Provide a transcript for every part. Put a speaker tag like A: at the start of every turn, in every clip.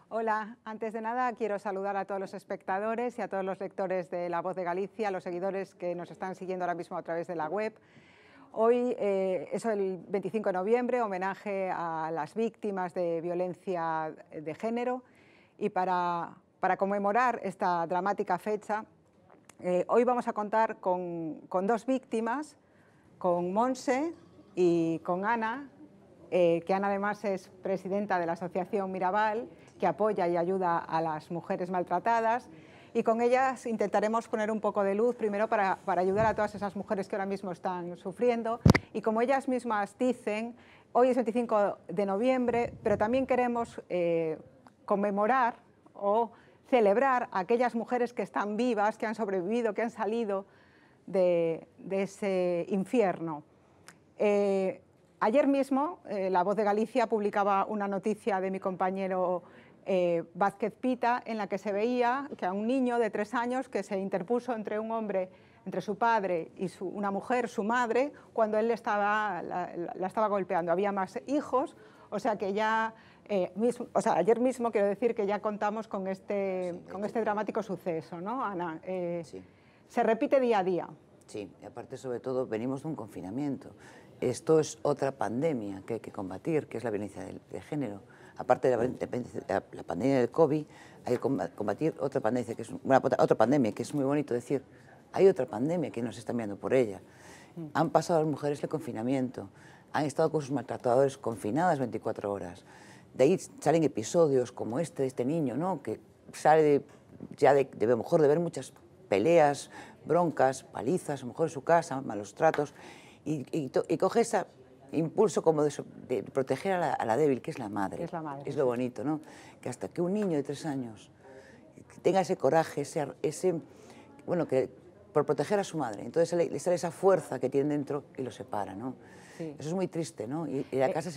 A: Hola, antes de nada quiero saludar a todos los espectadores y a todos los lectores de La Voz de Galicia, a los seguidores que nos están siguiendo ahora mismo a través de la web. Hoy es el 25 de noviembre, homenaje a las víctimas de violencia de género, y para conmemorar esta dramática fecha, hoy vamos a contar con dos víctimas, con Montse y con Ana, que Ana además es presidenta de la Asociación Mirabal, que apoya y ayuda a las mujeres maltratadas, y con ellas intentaremos poner un poco de luz, primero para ayudar a todas esas mujeres que ahora mismo están sufriendo, y como ellas mismas dicen, hoy es 25 de noviembre, pero también queremos conmemorar o celebrar a aquellas mujeres que están vivas, que han sobrevivido, que han salido de ese infierno. Ayer mismo, La Voz de Galicia publicaba una noticia de mi compañero Vázquez Pita, en la que se veía que a un niño de 3 años que se interpuso entre un hombre, entre su padre y una mujer, su madre, cuando él la estaba golpeando. Había más hijos, o sea que ya, ayer mismo quiero decir que ya contamos con este dramático suceso, ¿no, Ana?
B: Sí.
A: Se repite día a día.
B: Sí, y aparte, sobre todo, venimos de un confinamiento. Esto es otra pandemia que hay que combatir, que es la violencia de género. Aparte de la pandemia del COVID, hay que combatir otra pandemia, que es muy bonito decir, hay otra pandemia que nos está mirando por ella. Han pasado las mujeres el confinamiento, han estado con sus maltratadores confinadas 24 horas. De ahí salen episodios como este de este niño, ¿no? Que sale ya de mejor de ver muchas peleas, broncas, palizas, a lo mejor en su casa, malos tratos, y coge ese impulso como de proteger a la débil, que es la madre.
A: Es la madre.
B: Es lo bonito, ¿no? Que hasta que un niño de 3 años tenga ese coraje, bueno, que por proteger a su madre, entonces le sale esa fuerza que tiene dentro y lo separa, ¿no? Sí. Eso es muy triste, ¿no? Y en casa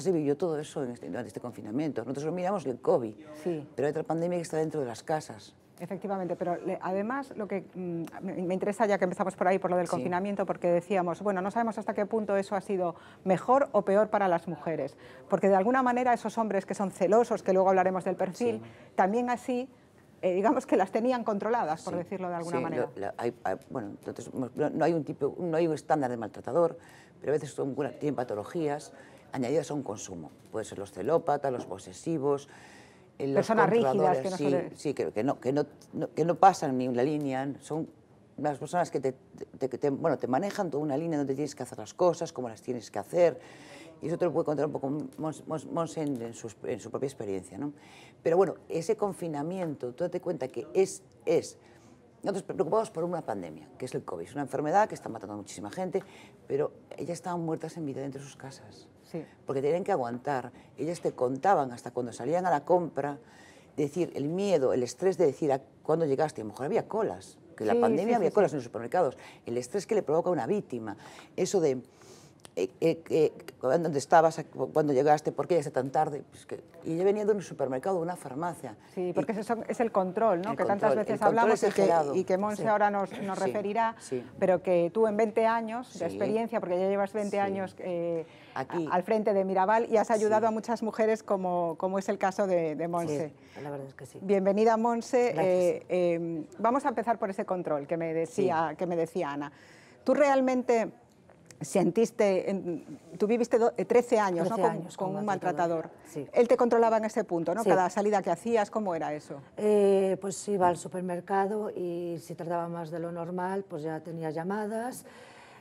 B: se vivió todo eso durante este confinamiento. Nosotros lo miramos el COVID, sí, pero hay otra pandemia que está dentro de las casas.
A: Efectivamente, pero además lo que me interesa, ya que empezamos por ahí, por lo del confinamiento, porque decíamos, bueno, no sabemos hasta qué punto eso ha sido mejor o peor para las mujeres, porque de alguna manera esos hombres que son celosos, que luego hablaremos del perfil, también así, digamos que las tenían controladas, por decirlo de alguna manera.
B: Bueno, entonces no hay un estándar de maltratador, pero a veces tienen patologías añadidas a un consumo. Pueden ser los celópatas, los posesivos,
A: personas rígidas que no suelen...
B: Sí, que no pasan ni una línea, son las personas que te manejan toda una línea donde tienes que hacer las cosas, cómo las tienes que hacer, y eso te lo puede contar un poco Montse en su propia experiencia, ¿no? Pero bueno, ese confinamiento, tú date cuenta que nosotros preocupados por una pandemia, que es el COVID, es una enfermedad que está matando a muchísima gente, pero ellas estaban muertas en vida dentro de sus casas. Sí. Porque tenían que aguantar. Ellas te contaban hasta cuando salían a la compra, decir, el miedo, el estrés de decir cuándo llegaste. A lo mejor había colas, que en la pandemia había colas en los supermercados. El estrés que le provoca a una víctima, eso de dónde estabas, cuándo llegaste, por qué llegaste tan tarde. Pues y yo venía de un supermercado, de una farmacia.
A: Sí, porque es el control, ¿no? Que tantas veces hablamos y que Montse ahora nos referirá, pero que tú en 20 años de experiencia, porque ya llevas 20 años aquí al frente de Mirabal, y has ayudado a muchas mujeres como es el caso de Montse.
C: Sí, la verdad es que sí.
A: Bienvenida, Montse. Vamos a empezar por ese control que me decía Ana. ¿Tú realmente sentiste, tú viviste 13 años,
C: 13
A: ¿no?
C: años
A: con un maltratador?
C: Sí.
A: Él te controlaba en ese punto, ¿no?
C: Sí.
A: Cada salida que hacías, ¿cómo era eso?
C: Pues iba al supermercado y si tardaba más de lo normal, pues ya tenía llamadas,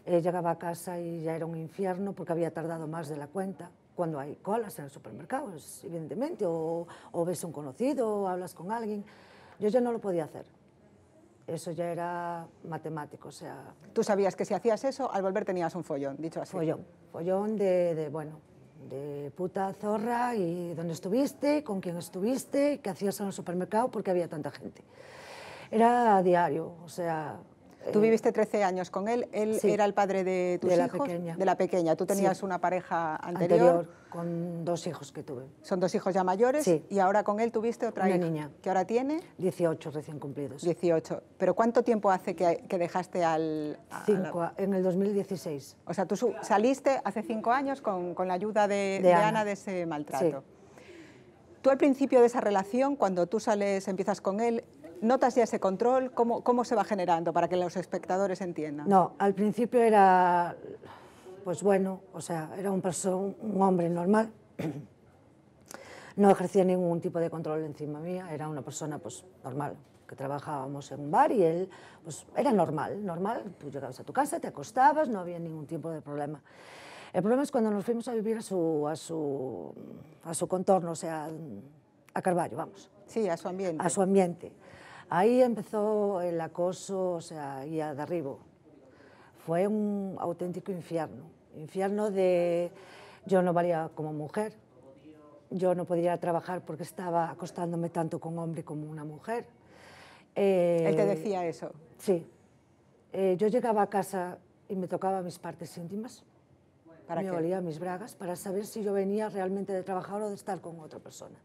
C: llegaba a casa y ya era un infierno porque había tardado más de la cuenta. Cuando hay colas en el supermercado, evidentemente, o ves a un conocido, o hablas con alguien, yo ya no lo podía hacer. Eso ya era matemático, o sea...
A: Tú sabías que si hacías eso, al volver tenías un follón, dicho así.
C: Follón de puta zorra, y dónde estuviste, con quién estuviste, qué hacías en el supermercado, porque había tanta gente. Era a diario, o sea...
A: Tú viviste 13 años con él, él
C: sí,
A: era el padre de tus
C: de la
A: hijos,
C: pequeña.
A: de la pequeña. Tú tenías
C: Sí.
A: una pareja anterior,
C: con 2 hijos que tuve.
A: son 2 hijos ya mayores,
C: Sí.
A: y ahora con él tuviste otra
C: Una
A: hija.
C: niña.
A: ¿Qué ahora tiene?
C: 18 recién cumplidos.
A: 18. ¿Pero cuánto tiempo hace que dejaste
C: En el 2016.
A: O sea, tú saliste hace 5 años con la ayuda de Ana de ese maltrato.
C: Sí.
A: Tú al principio de esa relación, cuando tú empiezas con él, ¿notas ya ese control? ¿Cómo se va generando para que los espectadores entiendan?
C: No, al principio era, pues bueno, o sea, era un hombre normal. No ejercía ningún tipo de control encima mía, era una persona pues normal, que trabajábamos en un bar y él pues era normal. Tú llegabas a tu casa, te acostabas, no había ningún tipo de problema. El problema es cuando nos fuimos a vivir a su contorno, o sea, a Carballo, vamos.
A: Sí, a su ambiente.
C: A su ambiente. Ahí empezó el acoso, o sea, y a derribo. Fue un auténtico infierno de... Yo no valía como mujer, yo no podía trabajar porque estaba acostándome tanto con hombre como una mujer.
A: ¿Él te decía eso?
C: Sí. Yo llegaba a casa y me tocaba mis partes íntimas.
A: ¿Para qué?
C: Me olía mis bragas para saber si yo venía realmente de trabajar o de estar con otra persona.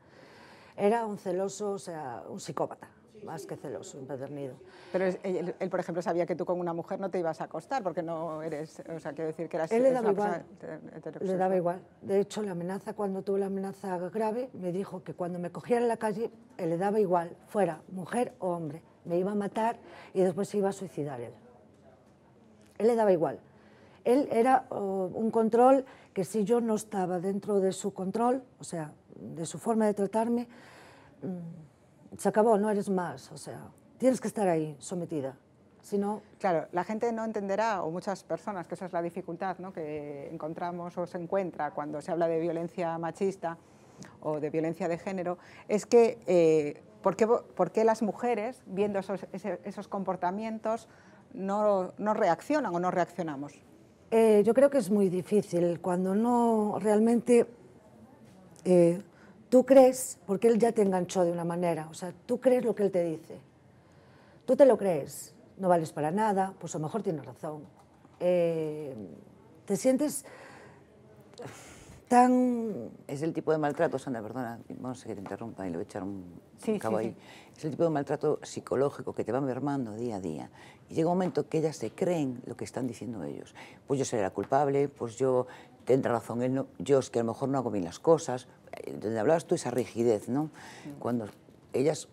C: Era un celoso, o sea, un psicópata, más que celoso, empedernido.
A: Pero él, por ejemplo, sabía que tú con una mujer no te ibas a acostar porque no eres, o sea, quiero decir que eras...
C: Él le daba igual,
A: heterosexual.
C: le daba igual. De hecho, cuando tuve la amenaza grave, me dijo que cuando me cogiera en la calle, él le daba igual, fuera mujer o hombre. Me iba a matar y después se iba a suicidar él. Él le daba igual. Él era un control que si yo no estaba dentro de su control, o sea, de su forma de tratarme, se acabó, no eres más, o sea, tienes que estar ahí, sometida. Si no...
A: Claro, la gente no entenderá, o muchas personas, que esa es la dificultad, ¿no?, que encontramos o se encuentra cuando se habla de violencia machista o de violencia de género, es que ¿por qué las mujeres, viendo esos comportamientos, no reaccionan o no reaccionamos?
C: Yo creo que es muy difícil cuando no realmente tú crees, porque él ya te enganchó de una manera, o sea, tú crees lo que él te dice, tú te lo crees, no vales para nada, pues a lo mejor tienes razón. Te sientes tan...
B: Es el tipo de maltrato, Sandra, perdona, no sé que te interrumpa y le voy a echar un cabo ahí. Es el tipo de maltrato psicológico que te va mermando día a día. Y llega un momento que ellas se creen lo que están diciendo ellos. Pues yo seré la culpable, pues yo tendrá razón él, no, yo es que a lo mejor no hago bien las cosas. Donde hablabas tú esa rigidez, ¿no? Cuando ellas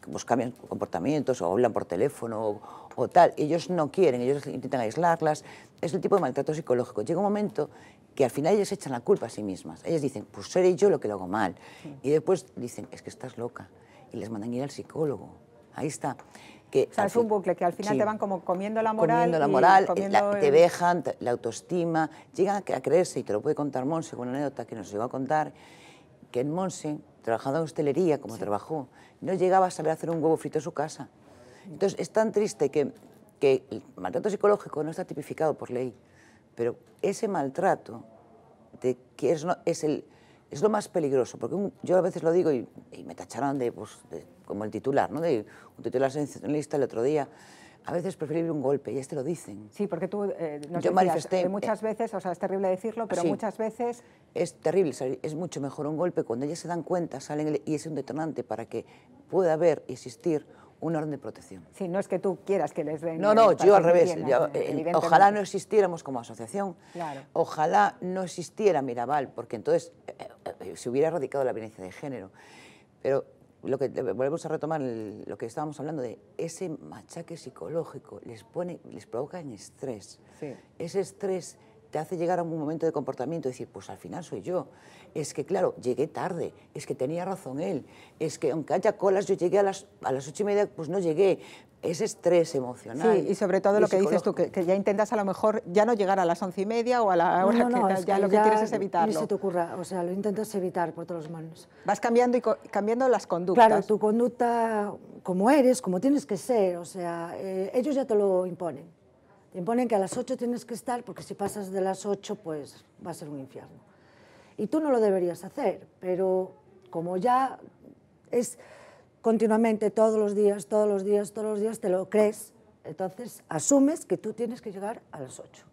B: pues cambian comportamientos o hablan por teléfono o tal, ellos no quieren, ellos intentan aislarlas. Es el tipo de maltrato psicológico. Llega un momento que al final ellas echan la culpa a sí mismas. Ellas dicen, pues seré yo lo que lo hago mal. Y después dicen, es que estás loca. Y les mandan ir al psicólogo. Ahí está. Que
A: o sea, es un bucle que al final te van como comiendo la moral.
B: Comiendo la moral, te dejan, la autoestima, llegan a creerse, y te lo puede contar Monse, con una anécdota que nos llegó a contar, que en Monse, trabajando en hostelería, como trabajó, no llegaba a saber hacer un huevo frito en su casa. Entonces, es tan triste que el maltrato psicológico no está tipificado por ley, pero ese maltrato es lo más peligroso, porque yo a veces lo digo y me tacharán como el titular, ¿no? De un titular sensacionalista el otro día. A veces es preferible un golpe, y te lo dicen.
A: Sí, porque tú nos
B: yo manifesté
A: muchas veces, o sea, es terrible decirlo, pero
B: sí,
A: muchas veces...
B: Es terrible, es mucho mejor un golpe cuando ellas se dan cuenta, salen y es un detonante para que pueda haber y existir una orden de protección.
A: Sí, no es que tú quieras que les den...
B: No, yo al revés. Ojalá no existiéramos como asociación.
A: Claro.
B: Ojalá no existiera Mirabal, porque entonces se hubiera erradicado la violencia de género. Pero volvemos a retomar lo que estábamos hablando de ese machaque psicológico, les provoca en estrés.
A: Sí.
B: Ese estrés te hace llegar a un momento de comportamiento y decir, pues al final soy yo. Es que, claro, llegué tarde, es que tenía razón él, es que aunque haya colas, yo llegué a las 8:30, pues no llegué. Ese estrés emocional.
A: Sí, y sobre todo lo que dices tú, que ya intentas a lo mejor ya no llegar a las 11:30 o a la hora ya lo que quieres es evitarlo.
C: Ni se te ocurra, o sea, lo intentas evitar por todas las manos.
A: Vas cambiando cambiando las conductas.
C: Claro, tu conducta, como eres, como tienes que ser, o sea, ellos ya te lo imponen. Te imponen que a las 8 tienes que estar, porque si pasas de las 8, pues va a ser un infierno. Y tú no lo deberías hacer, pero como ya es continuamente, todos los días, te lo crees, Entonces, asumes que tú tienes que llegar a las 8.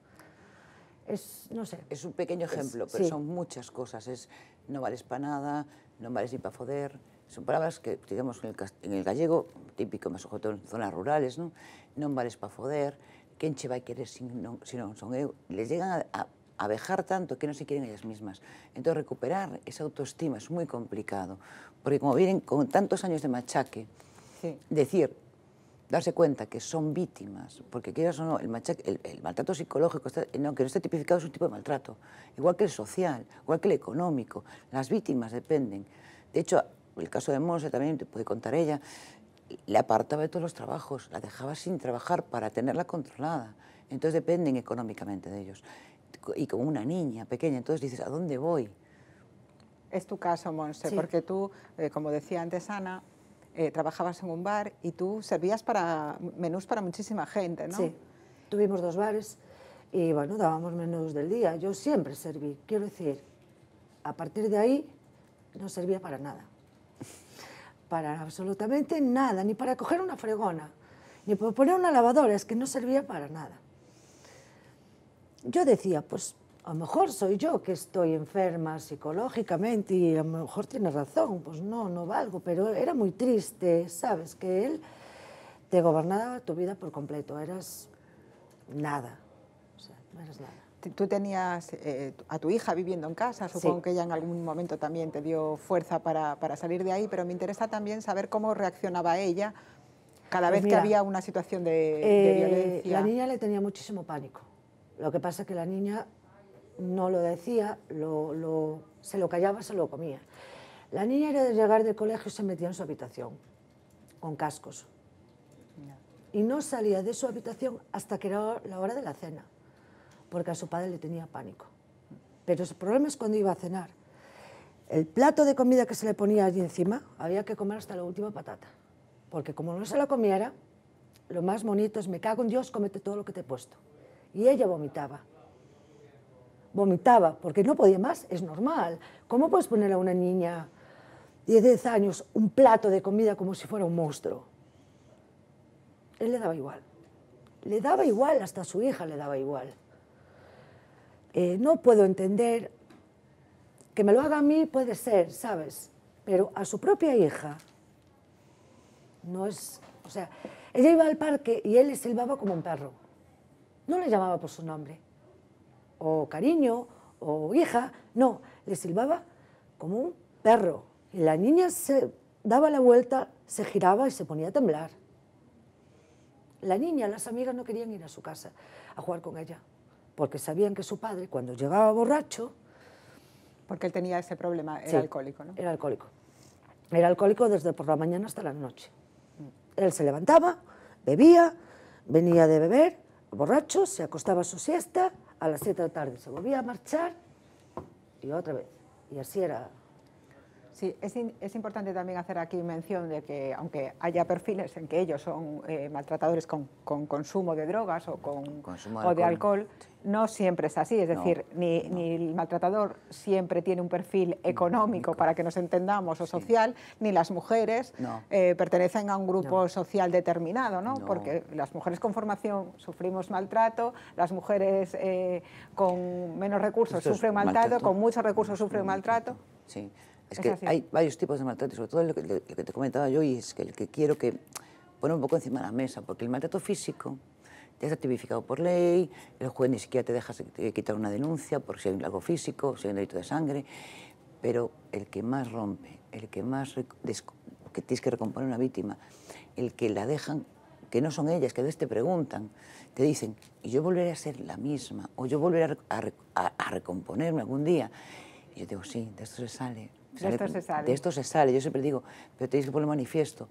C: No sé.
B: Es un pequeño ejemplo, pero
C: sí.
B: son muchas cosas. Es no vales para nada, no vales ni para foder. Son palabras que, digamos, en el gallego, típico, más sobre todo en zonas rurales, ¿no? Non vales para foder, quen che vai querer si non son eu. Les llegan a vejar tanto que no se quieren ellas mismas. Entonces, recuperar esa autoestima es muy complicado, porque como vienen con tantos años de machaque,
A: Sí.
B: decir, darse cuenta que son víctimas, porque quieras o no, el maltrato psicológico, que no esté tipificado, es un tipo de maltrato, igual que el social, igual que el económico. Las víctimas dependen. De hecho, el caso de Monse también te puede contar ella, le apartaba de todos los trabajos, la dejaba sin trabajar para tenerla controlada. Entonces dependen económicamente de ellos. Y como una niña pequeña, entonces dices, ¿a dónde voy?
A: Es tu caso, Monse,
C: Sí.
A: porque tú, como decía antes Ana, trabajabas en un bar y tú servías para menús para muchísima gente, ¿no?
C: Sí, tuvimos 2 bares y bueno, dábamos menús del día. Yo siempre serví, quiero decir, a partir de ahí no servía para nada. Para absolutamente nada, ni para coger una fregona, ni para poner una lavadora, es que no servía para nada. Yo decía, pues a lo mejor soy yo que estoy enferma psicológicamente y a lo mejor tiene razón, pues no valgo, pero era muy triste, ¿sabes? Que él te gobernaba tu vida por completo, eras nada, o sea, no eras nada.
A: Tú tenías a tu hija viviendo en casa, supongo
C: Sí.
A: que ella en algún momento también te dio fuerza para salir de ahí, pero me interesa también saber cómo reaccionaba ella cada
C: Pues
A: vez que
C: mira,
A: había una situación de violencia.
C: La niña le tenía muchísimo pánico. Lo que pasa es que la niña no lo decía, se lo callaba, se lo comía. La niña era de llegar del colegio y se metía en su habitación, con cascos. Y no salía de su habitación hasta que era la hora de la cena, porque a su padre le tenía pánico. Pero el problema es cuando iba a cenar. El plato de comida que se le ponía allí encima, había que comer hasta la última patata. Porque como no se la comiera, lo más bonito es, me cago en Dios, cómete todo lo que te he puesto. Y ella vomitaba. Vomitaba, porque no podía más, es normal. ¿Cómo puedes poner a una niña de 10 años un plato de comida como si fuera un monstruo? Él le daba igual. Le daba igual, hasta a su hija le daba igual. No puedo entender, que me lo haga a mí puede ser, ¿sabes? Pero a su propia hija no es... O sea, ella iba al parque y él le silbaba como un perro. No le llamaba por su nombre. O cariño, o hija. No, le silbaba como un perro. Y la niña se daba la vuelta, se giraba y se ponía a temblar. La niña, las amigas no querían ir a su casa a jugar con ella, porque sabían que su padre, cuando llegaba borracho...
A: Porque él tenía ese problema, era
C: Sí,
A: alcohólico, ¿no?
C: Era alcohólico. Era alcohólico desde por la mañana hasta la noche. Él se levantaba, bebía, venía de beber, borracho, se acostaba a su siesta, a las 7 de la tarde se volvía a marchar y otra vez. Y así era.
A: Sí, es importante también hacer aquí mención de que, aunque haya perfiles en que ellos son maltratadores con consumo de drogas o de alcohol, no siempre es así. Es decir, ni el maltratador siempre tiene un perfil económico, para que nos entendamos, o social, ni las mujeres pertenecen a un grupo social determinado, ¿no? Porque las mujeres con formación sufrimos maltrato, las mujeres con menos recursos sufren maltrato, con muchos recursos sufren maltrato.
B: Sí. Es que hay varios tipos de maltrato, y sobre todo lo que te comentaba yo, y es que el que quiero que poner un poco encima de la mesa, porque el maltrato físico ya está tipificado por ley, el juez ni siquiera te deja quitar una denuncia por si hay algo físico, si hay un delito de sangre, pero el que más rompe, el que más que tienes que recomponer a una víctima, el que la dejan, que no son ellas, que a veces te preguntan, te dicen, y yo volveré a ser la misma, o yo volveré a recomponerme algún día. Y yo digo, sí, de esto se sale.
A: De esto se sale.
B: De esto se sale. Yo siempre digo, pero tenéis que poner manifiesto.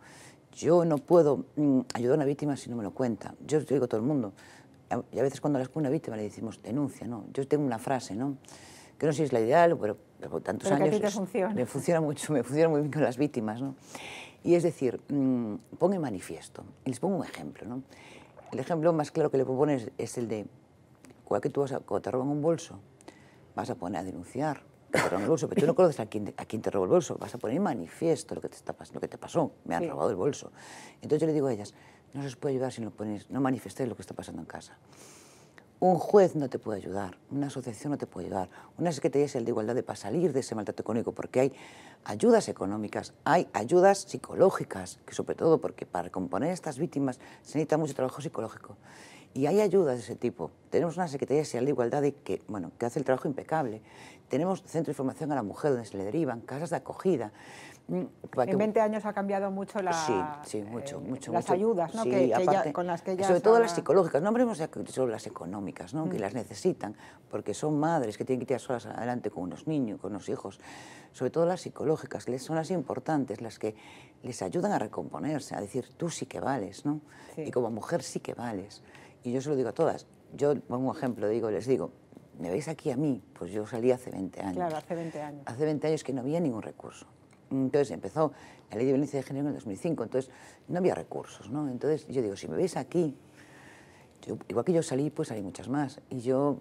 B: Yo no puedo ayudar a una víctima si no me lo cuenta. Yo digo a todo el mundo. Y a veces cuando hablas con una víctima le decimos, denuncia, ¿no? Yo tengo una frase, ¿no? Que no sé si es la ideal, pero por tantos años...
A: Que a ti te funciona.
B: Me funciona mucho, me funciona muy bien con las víctimas, ¿no? Y es decir, pon en manifiesto. Y les pongo un ejemplo, ¿no? El ejemplo más claro que le propones es el de, cuando te roban un bolso, vas a poner a denunciar. Te roban el bolso, pero tú no conoces a quién te robó el bolso, vas a poner en manifiesto lo que te pasó, me han robado el bolso. Entonces yo le digo a ellas, No se os puede ayudar si no manifestáis lo que está pasando en casa. Un juez no te puede ayudar, una asociación no te puede ayudar, una Secretaría de Igualdad para salir de ese maltrato económico, porque hay ayudas económicas, hay ayudas psicológicas, que sobre todo porque para componer estas víctimas se necesita mucho trabajo psicológico. Y hay ayudas de ese tipo. Tenemos una Secretaría de Igualdad que hace el trabajo impecable. Tenemos centro de información a la mujer donde se le derivan, casas de acogida.
A: En 20 años ha cambiado mucho las ayudas, ¿no?
B: Sí, aparte,
A: con las que ellas...
B: sobre todo las psicológicas, no hablemos solo las económicas, ¿no? Que las necesitan, porque son madres que tienen que tirar solas adelante con unos niños, con unos hijos. Sobre todo las psicológicas, que son las importantes, las que les ayudan a recomponerse, a decir, tú sí que vales, ¿no? Sí. Y como mujer sí que vales. Y yo se lo digo a todas. Yo pongo un ejemplo, les digo, ¿me veis aquí a mí? Pues yo salí hace 20 años.
A: Claro, hace 20 años.
B: Hace 20 años que no había ningún recurso. Entonces empezó la Ley de Violencia de Género en el 2005, entonces no había recursos, ¿no? Entonces yo digo, si me veis aquí, igual que yo salí, pues salí muchas más. Y yo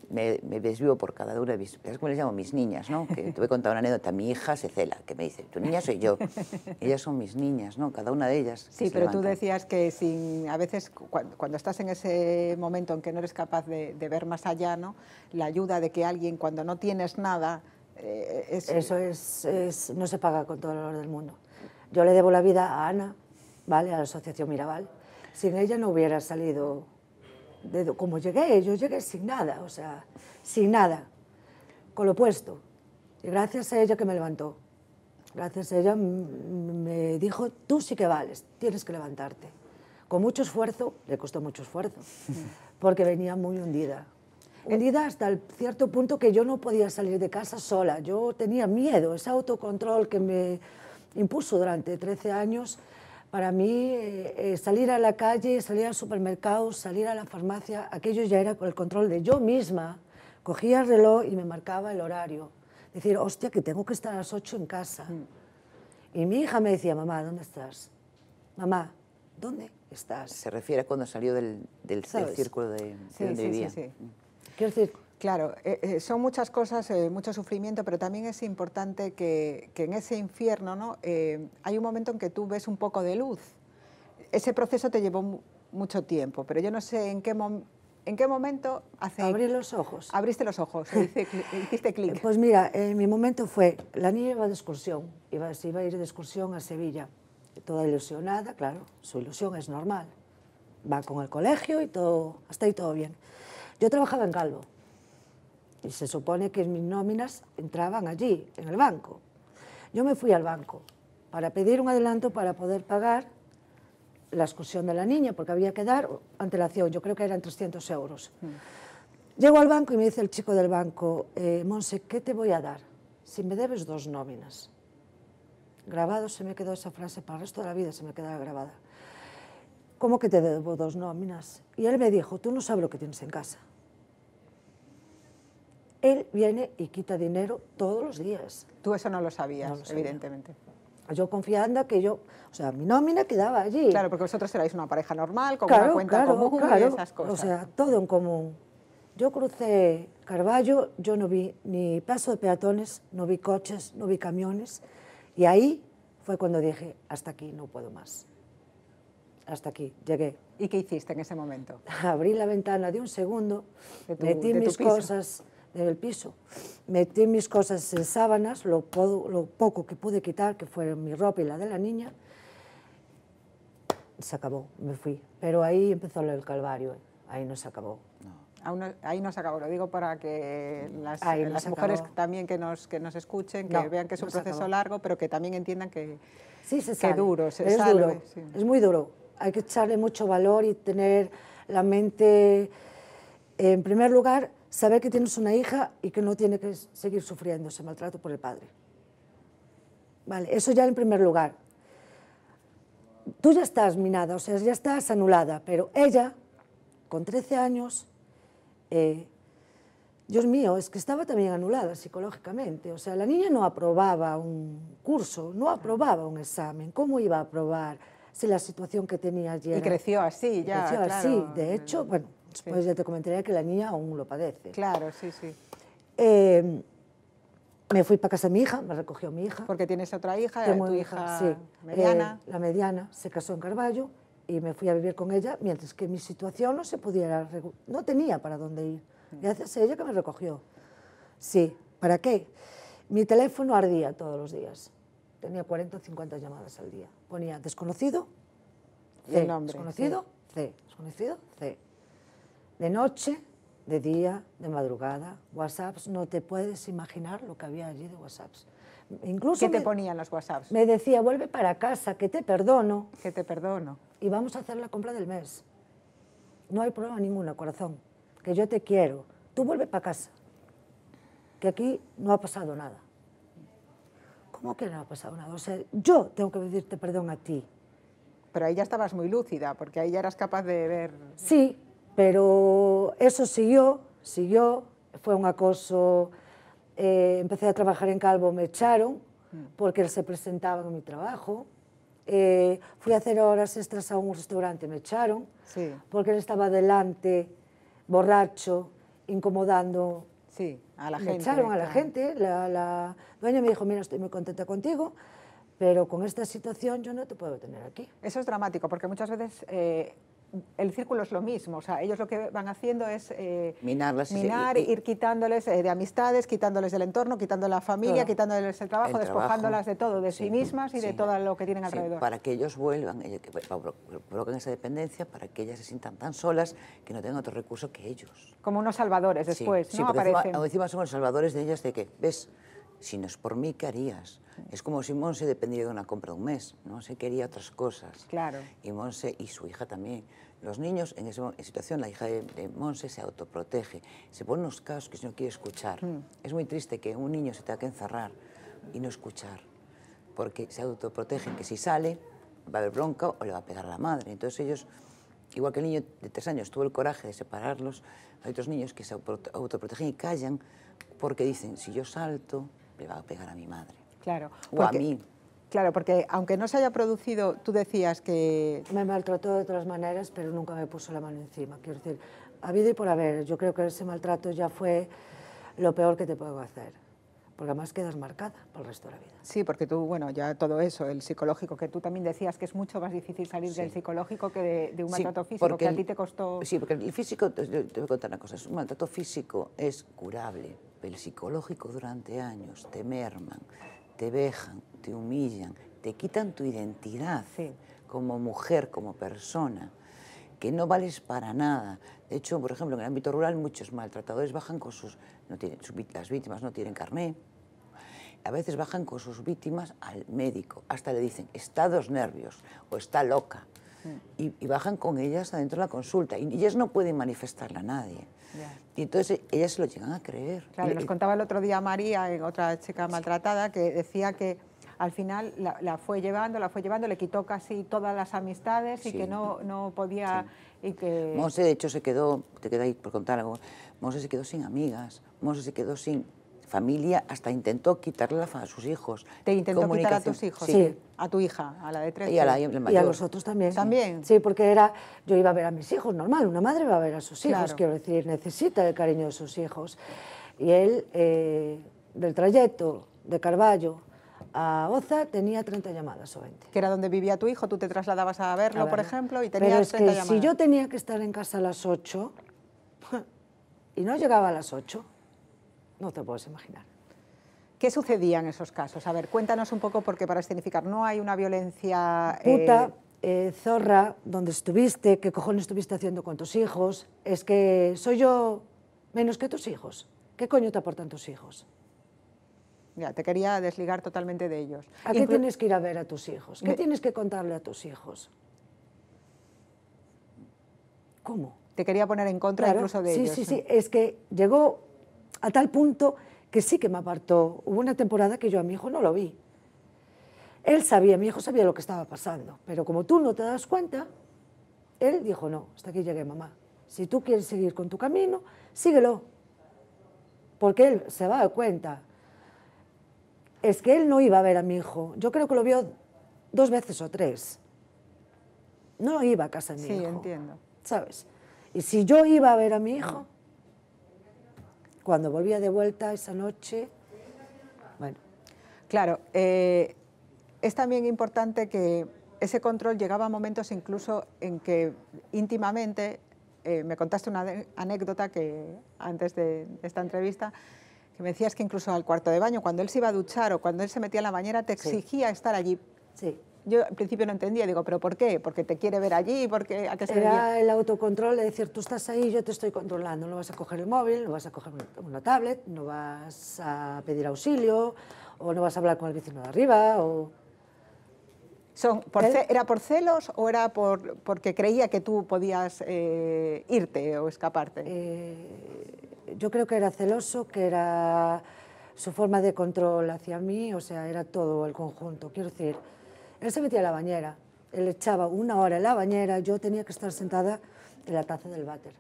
B: me desvivo por cada una de mis, ¿sabes cómo les llamo? Mis niñas, ¿no? Que te voy a contar una anécdota. Mi hija se cela, que me dice, tu niña soy yo. Ellas son mis niñas, ¿no? Cada una de ellas.
A: Sí, pero tú decías que a veces cuando estás en ese momento en que no eres capaz de ver más allá, ¿no? La ayuda de que alguien, cuando no tienes nada...
C: Eso no se paga con todo el valor del mundo. Yo le debo la vida a Ana, ¿vale? A la Asociación Mirabal. Sin ella no hubiera salido como llegué. Yo llegué sin nada, o sea, sin nada, con lo puesto. Y gracias a ella que me levantó. Gracias a ella me dijo, tú sí que vales, tienes que levantarte. Con mucho esfuerzo, le costó mucho esfuerzo, porque venía muy hundida. Hundida hasta el cierto punto que yo no podía salir de casa sola. Yo tenía miedo, ese autocontrol que me impuso durante 13 años. Para mí, salir a la calle, salir al supermercado, salir a la farmacia, aquello ya era con el control de yo misma. Cogía el reloj y me marcaba el horario. Decir, hostia, que tengo que estar a las 8 en casa. Y mi hija me decía, mamá, ¿dónde estás? Mamá, ¿dónde estás?
B: Se refiere a cuando salió del círculo de donde vivía.
A: Sí.
C: Quiero decir,
A: claro, son muchas cosas, mucho sufrimiento, pero también es importante que en ese infierno, ¿no? Hay un momento en que tú ves un poco de luz. Ese proceso te llevó mucho tiempo, pero yo no sé en qué momento
C: abrí los ojos.
A: Abriste los ojos, hiciste clic.
C: Pues mira, mi momento fue, la niña iba de excursión, se iba a ir de excursión a Sevilla, toda ilusionada, claro, su ilusión es normal. Va con el colegio y todo, hasta ahí todo bien. Yo trabajaba en Calvo y se supone que mis nóminas entraban allí, en el banco. Yo me fui al banco para pedir un adelanto para poder pagar la excursión de la niña, porque había que dar antelación, yo creo que eran 300 euros. Llego al banco y me dice el chico del banco, Monse, ¿qué te voy a dar si me debes 2 nóminas? Grabado se me quedó esa frase, para el resto de la vida se me quedará grabada. ¿Cómo que te debo 2 nóminas? Y él me dijo, tú no sabes lo que tienes en casa. Él viene y quita dinero todos los días.
A: Tú eso no lo sabías,
C: No lo sabía.
A: evidentemente.
C: Yo confiando que o sea, mi nómina quedaba allí.
A: Claro, porque vosotros erais una pareja normal, con una cuenta común y esas cosas.
C: O sea, todo en común. Yo crucé Carballo, yo no vi ni paso de peatones, no vi coches, no vi camiones. Y ahí fue cuando dije, hasta aquí, no puedo más. Hasta aquí, llegué.
A: ¿Y qué hiciste en ese momento?
C: Abrí la ventana de un segundo, metí mis cosas del piso, metí mis cosas en sábanas, lo poco que pude quitar, que fueron mi ropa y la de la niña, se acabó, me fui. Pero ahí empezó el calvario, ahí no se acabó.
A: Ahí no se acabó, lo digo para que las mujeres también que nos escuchen, que vean que es un proceso largo, pero que también entiendan que,
C: sí, se sale.
A: Duro,
C: es duro,
A: sí.
C: Es muy duro. Hay que echarle mucho valor y tener la mente, en primer lugar, saber que tienes una hija y que no tiene que seguir sufriendo ese maltrato por el padre. Vale, eso ya en primer lugar. Tú ya estás minada, o sea, ya estás anulada, pero ella, con 13 años, Dios mío, es que estaba también anulada psicológicamente. O sea, la niña no aprobaba un curso, no aprobaba un examen. ¿Cómo iba a aprobar si la situación que tenía allí era...
A: Y creció así, ya,
C: creció
A: claro.
C: así. De hecho, bueno, después ya te comentaría que la niña aún lo padece.
A: Claro, sí, sí.
C: Me fui para casa de mi hija, me recogió mi hija.
A: Porque tienes otra hija,
C: Tengo
A: tu
C: hija,
A: hija
C: sí.
A: mediana.
C: La mediana se casó en Carballo y me fui a vivir con ella, mientras que mi situación no se pudiera, no tenía para dónde ir. Gracias a ella que me recogió. Sí, ¿para qué? Mi teléfono ardía todos los días. Tenía 40 o 50 llamadas al día. Ponía desconocido, C, desconocido, C, desconocido, C. De noche, de día, de madrugada, WhatsApps, no te puedes imaginar lo que había allí de WhatsApps. Incluso
A: ¿Qué te ponían los WhatsApps?
C: me decía, vuelve para casa, que te perdono.
A: Que te perdono.
C: Y vamos a hacer la compra del mes. No hay problema ninguno, corazón, que yo te quiero. Tú vuelve para casa, que aquí no ha pasado nada. ¿Cómo que no ha pasado nada? O sea, yo tengo que pedirte perdón a ti.
A: Pero ahí ya estabas muy lúcida, porque ahí ya eras capaz de ver...
C: Sí, pero eso siguió, fue un acoso. Empecé a trabajar en Calvo, me echaron, porque él se presentaba en mi trabajo. Fui a hacer horas extras a un restaurante, me echaron,
A: Sí.
C: porque él estaba delante, borracho, incomodando.
A: Sí, a la
C: Me
A: gente.
C: echaron a la
A: claro.
C: gente, la dueña me dijo, mira, estoy muy contenta contigo, pero con esta situación yo no te puedo tener aquí.
A: Eso es dramático, porque muchas veces el círculo es lo mismo. O sea, ellos lo que van haciendo es
B: Minarlas
A: ir quitándoles de amistades, quitándoles del entorno, quitándoles la familia,
C: Todo.
A: quitándoles el trabajo, despojándolas de todo, de sí mismas y de
B: sí.
A: todo lo que tienen
B: Sí,
A: alrededor.
B: para que ellos vuelvan, que provoquen esa dependencia, para que ellas se sientan tan solas que no tengan otro recurso que ellos.
A: Como unos salvadores después,
B: sí,
A: ¿no?
B: porque
A: Aparecen.
B: encima somos salvadores de ellas de que, ves, si no es por mí, ¿qué harías? Es como si Monse dependiera de una compra de un mes, ¿no? Se quería otras cosas.
A: Claro.
B: Y Monse y su hija también. Los niños, en esa situación, la hija de Monse se autoprotege, se pone unos cascos que no quiere escuchar. Es muy triste que un niño se tenga que encerrar y no escuchar, porque se autoprotegen, que si sale va a haber bronca o le va a pegar a la madre. Entonces ellos, igual que el niño de 3 años tuvo el coraje de separarlos, hay otros niños que se autoprotegen y callan porque dicen, si yo salto, le va a pegar a mi madre.
A: Claro.
B: O a mí.
A: Claro, porque aunque no se haya producido, tú decías que...
C: Me maltrató de otras maneras, pero nunca me puso la mano encima. Quiero decir, habido y por haber, yo creo que ese maltrato ya fue lo peor que te puedo hacer, porque además quedas marcada por el resto de la vida.
A: Sí, porque tú, bueno, ya todo eso, el psicológico, que tú también decías que es mucho más difícil salir del psicológico que de un maltrato físico, que a ti te costó...
B: Sí, porque el físico, te voy a contar una cosa, un maltrato físico es curable, pero el psicológico durante años te merman, te vejan, te humillan, te quitan tu identidad como mujer, como persona, que no vales para nada. De hecho, por ejemplo, en el ámbito rural muchos maltratadores bajan con las víctimas no tienen carné, a veces bajan con sus víctimas al médico, hasta le dicen, está dos nervios o está loca, y bajan con ellas adentro de la consulta, y ellas no pueden manifestarla a nadie. Y entonces ellas se lo llegan a creer.
A: Claro, nos contaba el otro día María, otra chica maltratada, que decía que al final la fue llevando, le quitó casi todas las amistades y que no podía... Y que...
B: Monse, de hecho, se quedó, te queda ahí por contar algo, Monse se quedó sin amigas, Monse se quedó sin familia, hasta intentó quitarle a sus hijos.
A: ¿Te intentó quitar a tus hijos?
C: Sí.
A: A tu hija, a la de 13.
B: Y a la mayor.
C: Y a los otros también.
A: ¿También?
C: Sí, porque yo iba a ver a mis hijos, normal, una madre va a ver a sus hijos,
A: Claro.
C: quiero decir, necesita el cariño de sus hijos. Y él, del trayecto de Carballo a Oza, tenía 30 llamadas o 20.
A: Que era donde vivía tu hijo, tú te trasladabas a verlo, por ejemplo, y tenías
C: Pero es
A: 30
C: que
A: llamadas.
C: si yo tenía que estar en casa a las 8 y no llegaba a las 8, no te puedes imaginar.
A: ¿Qué sucedía en esos casos? A ver, cuéntanos un poco, porque para escenificar no hay una violencia...
C: Puta, zorra, ¿dónde estuviste? ¿Qué cojones estuviste haciendo con tus hijos? Es que soy yo menos que tus hijos. ¿Qué coño te aportan tus hijos?
A: Ya, te quería desligar totalmente de ellos.
C: ¿A qué tienes que ir a ver a tus hijos? ¿Qué tienes que contarle a tus hijos? ¿Cómo?
A: Te quería poner en contra incluso de ellos.
C: Sí, es que llegó a tal punto que sí que me apartó. Hubo una temporada que yo a mi hijo no lo vi. Él sabía, mi hijo sabía lo que estaba pasando, pero como tú no te das cuenta, él dijo, no, hasta aquí llegué, mamá. Si tú quieres seguir con tu camino, síguelo. Porque él se va a dar cuenta. Es que él no iba a ver a mi hijo. Yo creo que lo vio 2 veces o 3. No iba a casa de mi hijo.
A: Sí, entiendo.
C: ¿Sabes? Y si yo iba a ver a mi hijo, cuando volvía de vuelta esa noche, bueno.
A: Claro, es también importante que ese control llegaba a momentos incluso en que íntimamente, me contaste una anécdota que antes de esta entrevista, que me decías que incluso al cuarto de baño, cuando él se iba a duchar o cuando él se metía en la bañera, te exigía estar allí.
C: Sí.
A: Yo al principio no entendía, digo, ¿pero por qué? ¿Porque te quiere ver allí? ¿A qué se debía?
C: Era el autocontrol de decir, tú estás ahí, yo te estoy controlando, no vas a coger el móvil, no vas a coger una tablet, no vas a pedir auxilio, o no vas a hablar con el vecino de arriba, o...
A: ¿Era por celos o era porque creía que tú podías irte o escaparte?
C: Yo creo que era celoso, que era su forma de control hacia mí, o sea, era todo el conjunto. Quiero decir, él se metía a la bañera, él echaba 1 hora en la bañera, yo tenía que estar sentada en la taza del váter,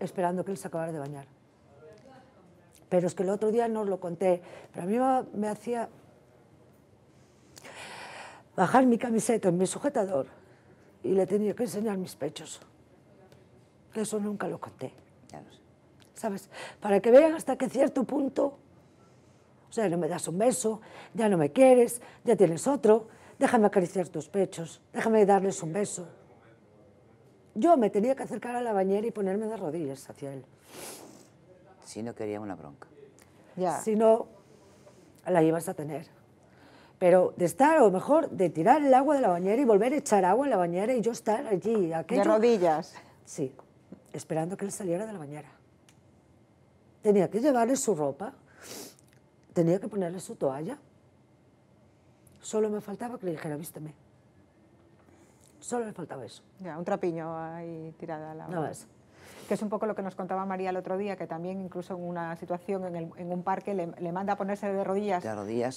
C: esperando que él se acabara de bañar. Pero es que el otro día no os lo conté, pero a mí me hacía bajar mi camiseta en mi sujetador y le tenía que enseñar mis pechos. Eso nunca lo conté.
B: Ya lo sé.
C: ¿Sabes? Para que vean hasta qué cierto punto, o sea, no me das un beso, ya no me quieres, ya tienes otro, déjame acariciar tus pechos, déjame darles un beso. Yo me tenía que acercar a la bañera y ponerme de rodillas hacia él.
B: Si no quería una bronca.
A: Ya.
C: Si no, la ibas a tener. Pero de estar, o mejor, de tirar el agua de la bañera y volver a echar agua en la bañera y yo estar allí.
A: De rodillas.
C: Sí, esperando que él saliera de la bañera. Tenía que llevarle su ropa, tenía que ponerle su toalla. Solo me faltaba que le dijera, vísteme. Solo le faltaba eso.
A: Ya, un trapiño ahí tirada a la
C: Nada más.
A: Que es un poco lo que nos contaba María el otro día, que también incluso en una situación en un parque le manda a ponerse de rodillas,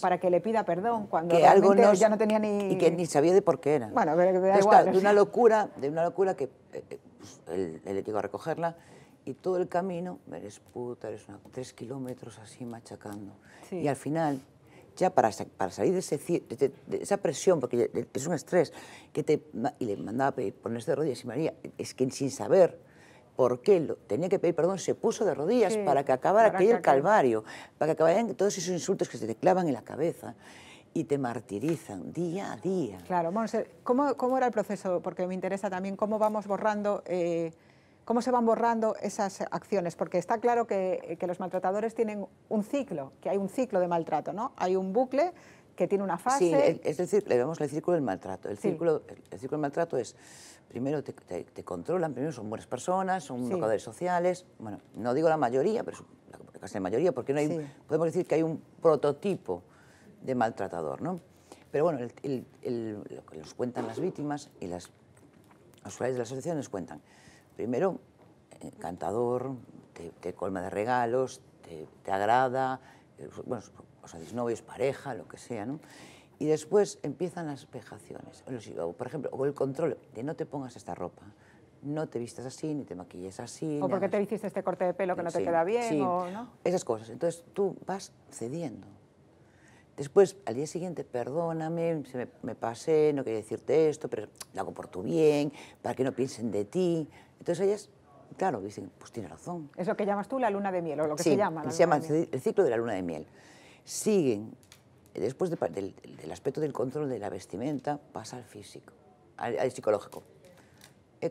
B: para
A: que le pida perdón, cuando
B: que algo
A: ya no tenía ni...
B: Y que ni sabía de por qué era.
A: Bueno, pero da
B: entonces,
A: igual.
B: Claro, de una locura que pues, él le llegó a recogerla y todo el camino, eres puta, eres 3 kilómetros así machacando.
A: Sí.
B: Y al final, ya para salir de esa presión, porque es un estrés, y le mandaba a pedir, ponerse de rodillas, y María, es que sin saber por qué tenía que pedir perdón, se puso de rodillas para que acabara aquel calvario, para que acabaran todos esos insultos que se te clavan en la cabeza y te martirizan día a día.
A: Claro, Montse, ¿cómo era el proceso? Porque me interesa también cómo vamos borrando, cómo se van borrando esas acciones, porque está claro que los maltratadores tienen un ciclo, que hay un ciclo de maltrato, ¿no? Hay un bucle que tiene una fase...
B: Sí, es decir, le llamamos el círculo del maltrato. El círculo del maltrato es, primero te controlan, primero son buenas personas, son locadores sociales, bueno, no digo la mayoría, pero casi la mayoría, porque no hay, podemos decir que hay un prototipo de maltratador, ¿no? Pero bueno, lo que nos cuentan las víctimas y los usuarios de la asociación nos cuentan, primero, encantador, te colma de regalos, te agrada, bueno, o sea, novios, pareja, lo que sea, ¿no? Y después empiezan las vejaciones, por ejemplo, o el control de no te pongas esta ropa, no te vistas así, ni te maquilles así.
A: O porque te hiciste este corte de pelo que no te queda bien, o ¿no?
B: Esas cosas. Entonces tú vas cediendo. Después, al día siguiente, perdóname, me pasé, no quería decirte esto, pero lo hago por tu bien, para que no piensen de ti. Entonces ellas, claro, dicen, pues tiene razón.
A: Es lo que llamas tú la luna de miel, o lo que se llama.
B: Se llama el ciclo de la luna de miel. Siguen, después del aspecto del control de la vestimenta, pasa al físico, al psicológico.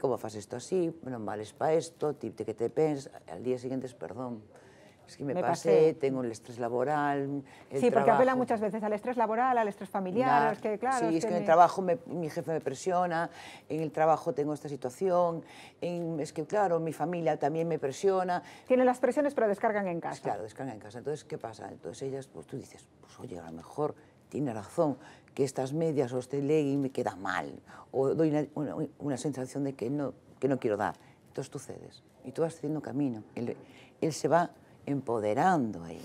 B: ¿Cómo fas esto así? No vales para esto, que te pens, al día siguiente es perdón. Es que me pasé, tengo el estrés laboral, el
A: Sí, porque
B: trabajo.
A: apela muchas veces al estrés laboral, al estrés familiar, es que claro...
B: Sí, es que en el trabajo mi jefe me presiona, en el trabajo tengo esta situación, es que claro, mi familia también me presiona.
A: Tienen las presiones pero descargan en casa.
B: Pues claro, descargan en casa. Entonces, ¿qué pasa? Entonces ellas, pues tú dices, pues oye, a lo mejor tiene razón, que estas medias o este legging me queda mal, o doy una sensación de que no quiero dar. Entonces tú cedes y tú vas haciendo camino. Él se va empoderando ahí,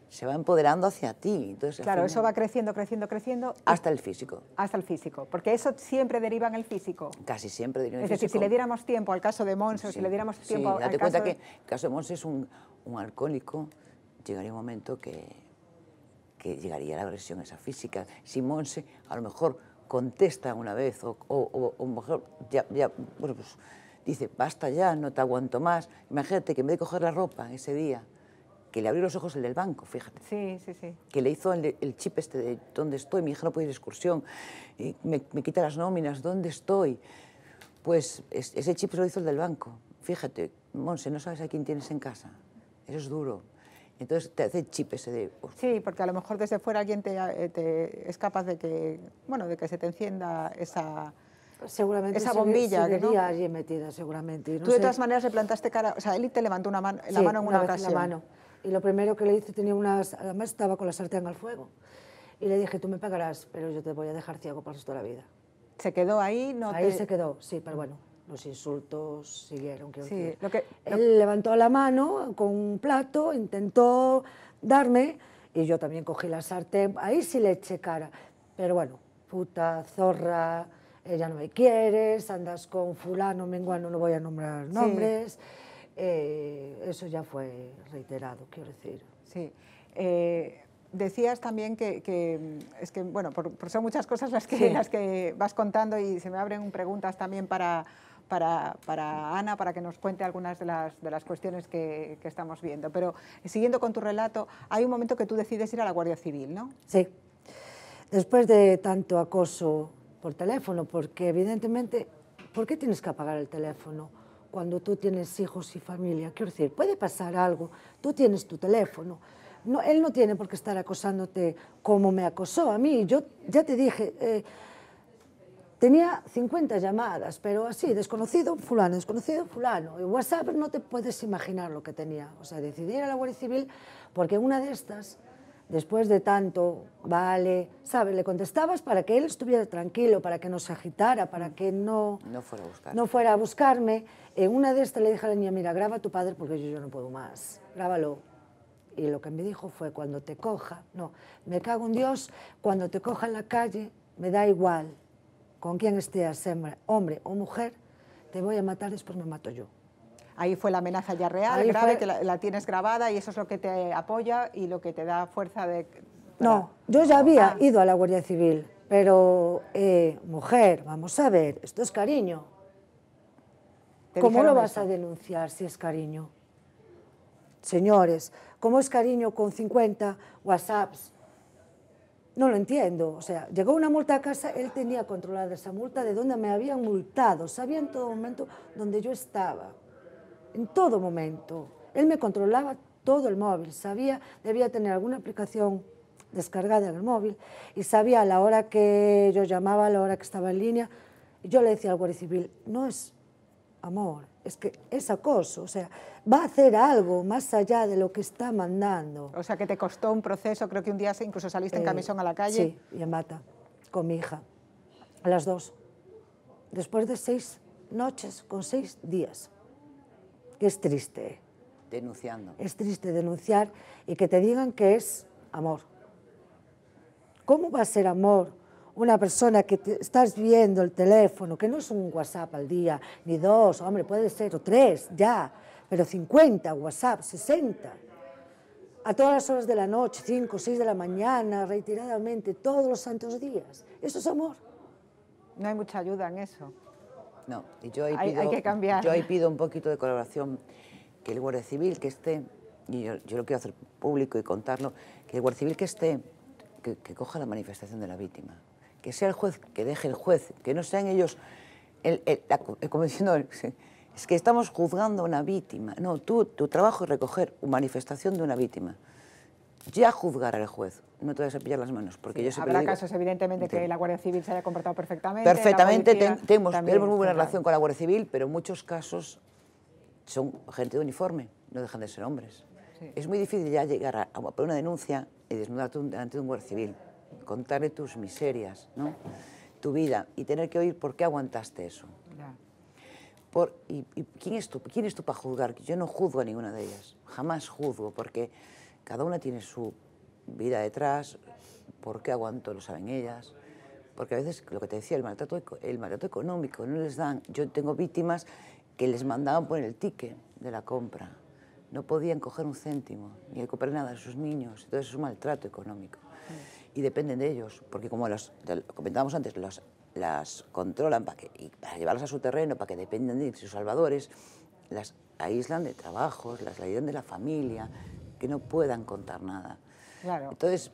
B: se va empoderando hacia ti. Entonces,
A: claro, eso va creciendo, creciendo, creciendo.
B: Hasta el físico.
A: Hasta el físico, porque eso siempre deriva en el físico.
B: Casi siempre deriva en el
A: físico. Es decir, si le diéramos tiempo al caso de Montse, o si le diéramos tiempo al caso...
B: Date cuenta que el caso de Montse es un alcohólico, llegaría un momento que llegaría la agresión esa física. Si Montse a lo mejor contesta una vez o mejor bueno, pues dice, basta ya, no te aguanto más. Imagínate que en vez de coger la ropa ese día que le abrió los ojos el del banco, fíjate.
A: Sí, sí, sí.
B: Que le hizo el chip este de dónde estoy, mi hija no puede ir de excursión, y me quita las nóminas, ¿dónde estoy? Pues ese chip se lo hizo el del banco. Fíjate, Monse, no sabes a quién tienes en casa, eso es duro. Entonces te hace el chip ese de...
A: Sí, porque a lo mejor desde fuera alguien es capaz de que, bueno, de que se te encienda esa bombilla.
C: Seguiría allí metida, seguramente.
A: Tú de todas maneras le plantaste cara, o sea, él te levantó la mano en una ocasión.
C: La mano. Y lo primero que le hice además estaba con la sartén al fuego. Y le dije, tú me pagarás, pero yo te voy a dejar ciego para el resto de la vida.
A: ¿Se quedó ahí?
C: Ahí se quedó, sí, pero bueno, los insultos siguieron.
A: Sí,
C: él levantó la mano con un plato, intentó darme, y yo también cogí la sartén, ahí sí le eché cara. Pero bueno, puta, zorra, ya no me quieres, andas con fulano, menguano, no voy a nombrar nombres. Eso ya fue reiterado, quiero decir.
A: Sí. Decías también que es que, bueno, por son muchas cosas las que vas contando y se me abren preguntas también para Ana, para que nos cuente algunas de las cuestiones que estamos viendo. Pero siguiendo con tu relato, hay un momento que tú decides ir a la Guardia Civil, ¿no?
C: Sí. Después de tanto acoso por teléfono, porque evidentemente, ¿por qué tienes que apagar el teléfono cuando tú tienes hijos y familia? Quiero decir, puede pasar algo, tú tienes tu teléfono. No, él no tiene por qué estar acosándote como me acosó a mí. Yo ya te dije, tenía 50 llamadas, pero así, desconocido fulano, desconocido fulano. En WhatsApp no te puedes imaginar lo que tenía. O sea, decidí ir a la Guardia Civil porque una de estas, después de tanto, vale, ¿sabes? Le contestabas para que él estuviera tranquilo, para que no se agitara, para que no fuera a buscarme. En una de estas le dije a la niña, mira, graba a tu padre porque yo no puedo más, grábalo. Y lo que me dijo fue, cuando te coja, no, me cago en Dios, cuando te coja en la calle, me da igual con quién estés, hombre o mujer, te voy a matar, después me mato yo.
A: Ahí fue la amenaza ya real, grave, que la tienes grabada y eso es lo que te apoya y lo que te da fuerza de...
C: No, yo ya había ido a la Guardia Civil, pero, mujer, vamos a ver, esto es cariño. ¿Cómo lo vas a denunciar si es cariño? Señores, ¿cómo es cariño con 50 WhatsApps? No lo entiendo. O sea, llegó una multa a casa, él tenía controlada esa multa, de dónde me habían multado, sabía en todo momento dónde yo estaba, en todo momento. Él me controlaba todo el móvil, sabía, debía tener alguna aplicación descargada en el móvil y sabía a la hora que yo llamaba, a la hora que estaba en línea. Y yo le decía al Guardia Civil, no es amor, es que es acoso, o sea, va a hacer algo más allá de lo que está mandando.
A: O sea, que te costó un proceso, creo que un día incluso saliste en camisón a la calle.
C: Sí, y en bata, con mi hija, a las 2, después de 6 noches, con 6 días, que es triste.
B: Denunciando.
C: Es triste denunciar y que te digan que es amor. ¿Cómo va a ser amor una persona que estás viendo el teléfono, que no es un WhatsApp al día, ni 2, hombre, puede ser, o 3, ya, pero 50 WhatsApp, 60, a todas las horas de la noche, 5, 6 de la mañana, reiteradamente, todos los santos días? Eso es amor.
A: No hay mucha ayuda en eso.
B: No, y yo ahí
A: hay que cambiar.
B: Yo ahí pido un poquito de colaboración, que el Guardia Civil que esté, y yo lo quiero hacer público y contarlo, que el Guardia Civil que esté, que coja la manifestación de la víctima, que sea el juez, que deje el juez, que no sean ellos, como diciendo, es que estamos juzgando a una víctima. No, tu trabajo es recoger una manifestación de una víctima. Ya juzgar al juez, no te vas a pillar las manos, porque yo siempre
A: habrá
B: digo,
A: casos, evidentemente, que la Guardia Civil se haya comportado perfectamente.
B: Perfectamente, tenemos muy buena
A: claro,
B: relación con la Guardia Civil, pero en muchos casos son gente de uniforme, no dejan de ser hombres. Sí. Es muy difícil ya llegar a poner una denuncia y desnudarte delante de un Guardia Civil, contarle tus miserias, ¿no? Tu vida, y tener que oír por qué aguantaste eso. Yeah. ¿Y quién es tú para juzgar? Yo no juzgo a ninguna de ellas, jamás juzgo, porque cada una tiene su vida detrás, por qué aguanto lo saben ellas, porque a veces, lo que te decía, el maltrato económico, no les dan. Yo tengo víctimas que les mandaban poner el ticket de la compra, no podían coger un céntimo, ni comprar nada a sus niños, entonces es un maltrato económico. Y dependen de ellos, porque como lo comentábamos antes, las controlan para llevarlas a su terreno, para que dependan de sus salvadores, las aíslan de trabajos, las aíslan de la familia, que no puedan contar nada.
A: Claro.
B: Entonces,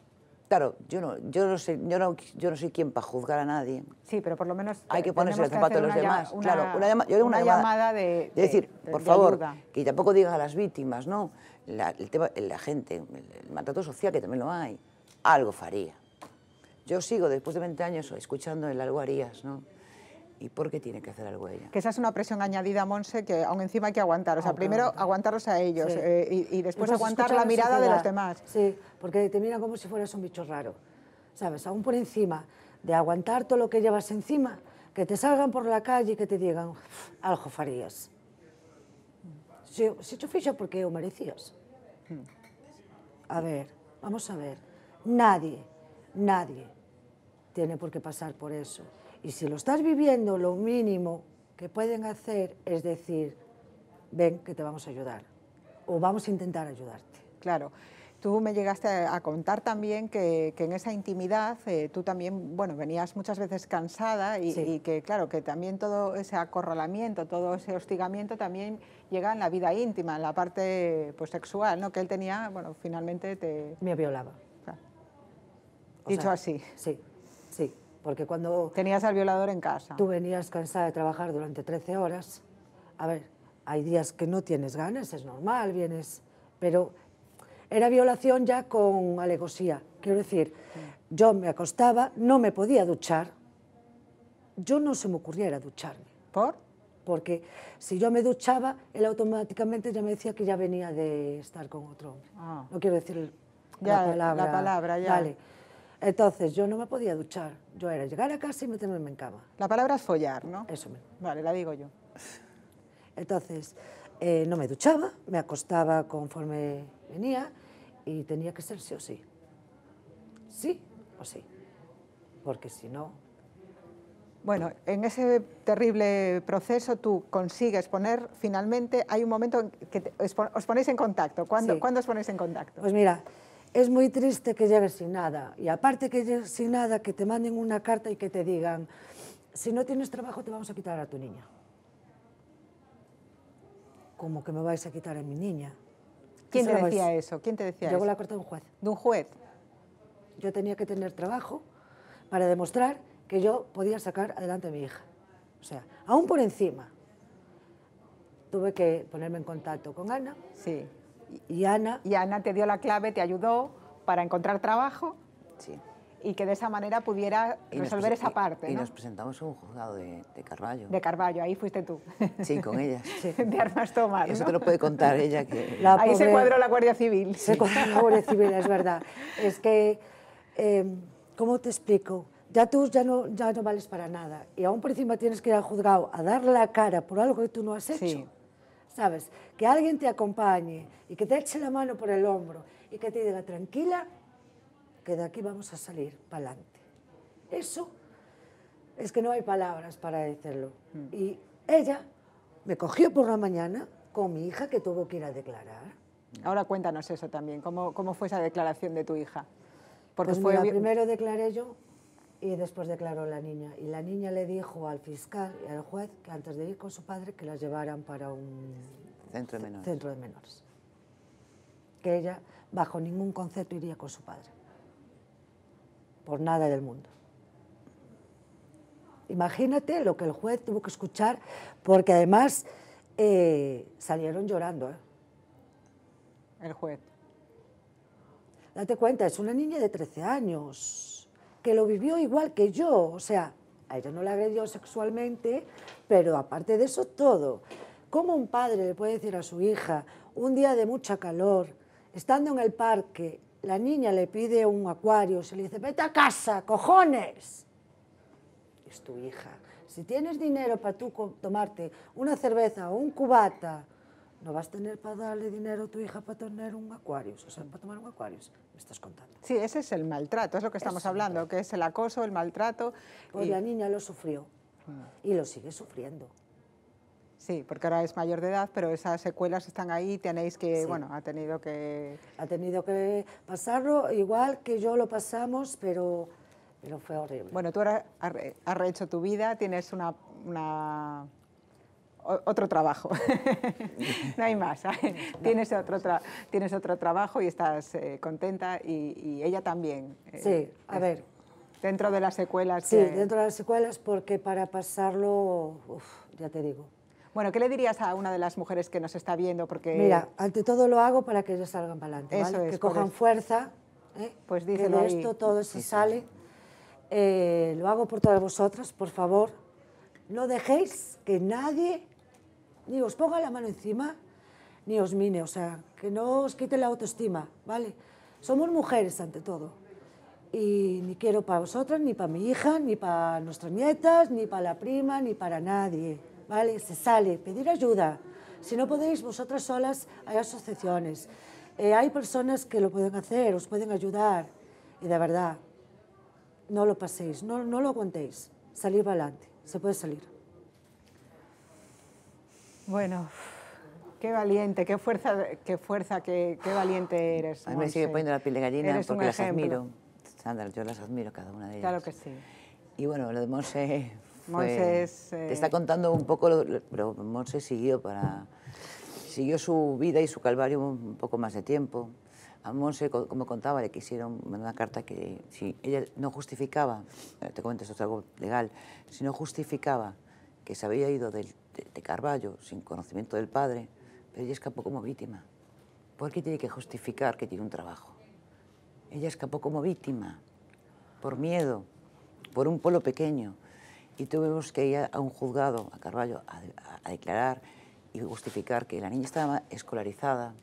B: claro, yo no soy quien para juzgar a nadie.
A: Sí, pero por lo menos
B: hay que ponerse el zapato de los demás. Claro,
A: una llamada de
B: decir, por
A: de
B: favor,
A: ayuda.
B: que tampoco digan a las víctimas, ¿no? El tema, la gente, el maltrato social, que también lo hay, algo faría. Yo sigo, después de 20 años, escuchando el algo harías, ¿no? ¿Y por qué tiene que hacer algo ella?
A: Que esa es una presión añadida, Monse, que aún encima hay que aguantar. O sea, primero aguantarlos a ellos,
C: sí.
A: y después
C: Pues
A: aguantar
C: escuchar
A: la mirada de
C: sociedad.
A: los demás.
C: Sí, porque te miran como si fueras un bicho raro, ¿sabes? Aún por encima de aguantar todo lo que llevas encima, que te salgan por la calle y que te digan, algo farías. Si te fixo porque o merecías. A ver, vamos a ver. Nadie tiene por qué pasar por eso. Y si lo estás viviendo, lo mínimo que pueden hacer es decir, ven que te vamos a ayudar, o vamos a intentar ayudarte.
A: Claro. Tú me llegaste a contar también que en esa intimidad tú también, bueno, venías muchas veces cansada y que, claro, que también todo ese acorralamiento, todo ese hostigamiento también llega en la vida íntima, en la parte pues, sexual, ¿no? Que él tenía, bueno, finalmente
C: Me violaba.
A: Claro.
C: O
A: Dicho
C: sea,
A: así.
C: Sí, sí, porque cuando
A: Tenías al violador en casa.
C: tú venías cansada de trabajar durante 13 horas, a ver, hay días que no tienes ganas, es normal, vienes, pero era violación ya con alevosía. Quiero decir, yo me acostaba, no me podía duchar, yo no se me ocurriera ducharme.
A: ¿Por?
C: Porque si yo me duchaba, él automáticamente ya me decía que ya venía de estar con otro hombre.
A: Ah.
C: No quiero decir
A: Ya,
C: la
A: palabra, ya.
C: Vale. Entonces, yo no me podía duchar. Yo era llegar a casa y meterme en cama.
A: La palabra es follar, ¿no?
C: Eso mismo.
A: Vale, la digo yo.
C: Entonces, no me duchaba, me acostaba conforme venía y tenía que ser sí o sí. Sí o sí. Porque si no...
A: Bueno, en ese terrible proceso tú consigues poner, finalmente, hay un momento en que os ponéis en contacto. ¿Cuándo,
C: Sí.
A: ¿Cuándo os ponéis en contacto?
C: Pues mira, es muy triste que llegues sin nada. Y aparte que llegues sin nada, que te manden una carta y que te digan, si no tienes trabajo te vamos a quitar a tu niña. ¿Cómo que me vais a quitar a mi niña?
A: ¿Quién te decía eso? ¿Quién te decía
C: Llegó
A: eso?
C: la carta de un juez.
A: ¿De un juez?
C: Yo tenía que tener trabajo para demostrar que yo podía sacar adelante a mi hija. O sea, aún por encima, tuve que ponerme en contacto con Ana.
A: Sí.
C: Y Ana...
A: Y Ana te dio la clave, te ayudó para encontrar trabajo.
B: Sí.
A: Y que de esa manera pudiera resolver esa parte,
B: y
A: ¿no?
B: nos presentamos en un juzgado de Carballo.
A: De Carballo, ahí fuiste tú.
B: Sí, con ella.
C: Sí.
A: De armas tomar,
B: Eso
A: ¿no?
B: te lo puede contar ella. Que...
A: Ahí se cuadró la Guardia Civil.
C: Se cuadró la Guardia Civil, es verdad. Es que, ¿cómo te explico? Ya tú ya no vales para nada. Y aún por encima tienes que ir al juzgado a dar la cara por algo que tú no has hecho.
A: Sí.
C: ¿Sabes? Que alguien te acompañe y que te eche la mano por el hombro y que te diga, tranquila, que de aquí vamos a salir para adelante. Eso es que no hay palabras para decirlo. Y ella me cogió por la mañana con mi hija que tuvo que ir a declarar.
A: Ahora cuéntanos eso también, ¿cómo fue esa declaración de tu hija? Porque
C: Pues
A: fue
C: mira, primero declaré yo y después declaró la niña. Y la niña le dijo al fiscal y al juez que antes de ir con su padre que la llevaran para un
B: centro de menores.
C: Centro de menores. Que ella, bajo ningún concepto, iría con su padre. Por nada del mundo. Imagínate lo que el juez tuvo que escuchar, porque además salieron llorando.
A: El juez.
C: Date cuenta, es una niña de 13 años, que lo vivió igual que yo. O sea, a ella no la agredió sexualmente, pero aparte de eso todo. ¿Cómo un padre le puede decir a su hija, un día de mucha calor, estando en el parque, la niña le pide un acuario, se le dice, vete a casa, cojones? Es tu hija. Si tienes dinero para tú tomarte una cerveza o un cubata, no vas a tener para darle dinero a tu hija para tener un acuario, o sea, para tomar un acuario, me estás contando.
A: Sí, ese es el maltrato, es lo que estamos hablando, que es el acoso, el maltrato.
C: Pues la niña lo sufrió y lo sigue sufriendo.
A: Sí, porque ahora es mayor de edad, pero esas secuelas están ahí, tenéis que,
C: Sí.
A: bueno, ha tenido que
C: pasarlo igual que yo lo pasamos, pero fue horrible.
A: Bueno, tú ahora has rehecho tu vida, tienes otro trabajo. No hay más. Tienes otro trabajo y estás contenta y ella también.
C: Sí, a ver.
A: Dentro de las secuelas.
C: Sí, dentro de las secuelas, porque para pasarlo, ya te digo.
A: Bueno, ¿qué le dirías a una de las mujeres que nos está viendo? Porque
C: mira, ante todo lo hago para que ellos salgan para adelante, ¿vale?
A: Eso es,
C: que cojan fuerza,
A: pues
C: que
A: díselo
C: de
A: ahí.
C: esto todo se sale. Lo hago por todas vosotras, por favor. No dejéis que nadie ni os ponga la mano encima, ni os mine, o sea, que no os quite la autoestima, ¿vale? Somos mujeres ante todo. Y ni quiero para vosotras, ni para mi hija, ni para nuestras nietas, ni para la prima, ni para nadie, ¿vale? Se sale, pedir ayuda. Si no podéis vosotras solas, hay asociaciones. Hay personas que lo pueden hacer, os pueden ayudar. Y de verdad, no lo paséis, no lo aguantéis. Salir para adelante, se puede salir.
A: Bueno, qué valiente, qué fuerza, qué valiente eres.
B: A mí me sigue poniendo la piel de gallina
A: eres
B: porque las
A: ejemplo.
B: admiro. Sandra, yo las admiro cada una de ellas.
A: Claro que sí.
B: Y bueno, lo de Monse
A: Monse
B: te está contando un poco, pero Monse siguió su vida y su calvario un poco más de tiempo. A Monse, como contaba, le quisieron mandar una carta que si ella no justificaba, te comento, esto es algo legal, si no justificaba que se había ido de Carballo sin conocimiento del padre, pero ella escapó como víctima. ¿Por qué tiene que justificar que tiene un trabajo? Ella escapó como víctima, por miedo, por un pueblo pequeño. Y tuvimos que ir a un juzgado, a Carballo, a declarar y justificar que la niña estaba escolarizada,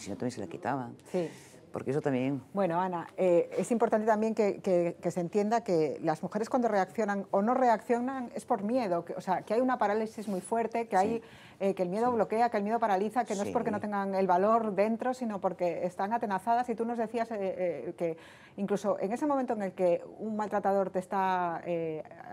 B: si no también se la quitaban.
A: Sí.
B: Porque eso también...
A: Bueno, Ana, es importante también que se entienda que las mujeres cuando reaccionan o no reaccionan es por miedo, o sea, que hay una parálisis muy fuerte, que, que el miedo bloquea, que el miedo paraliza, que no es porque no tengan el valor dentro, sino porque están atenazadas. Y tú nos decías que incluso en ese momento en el que un maltratador te está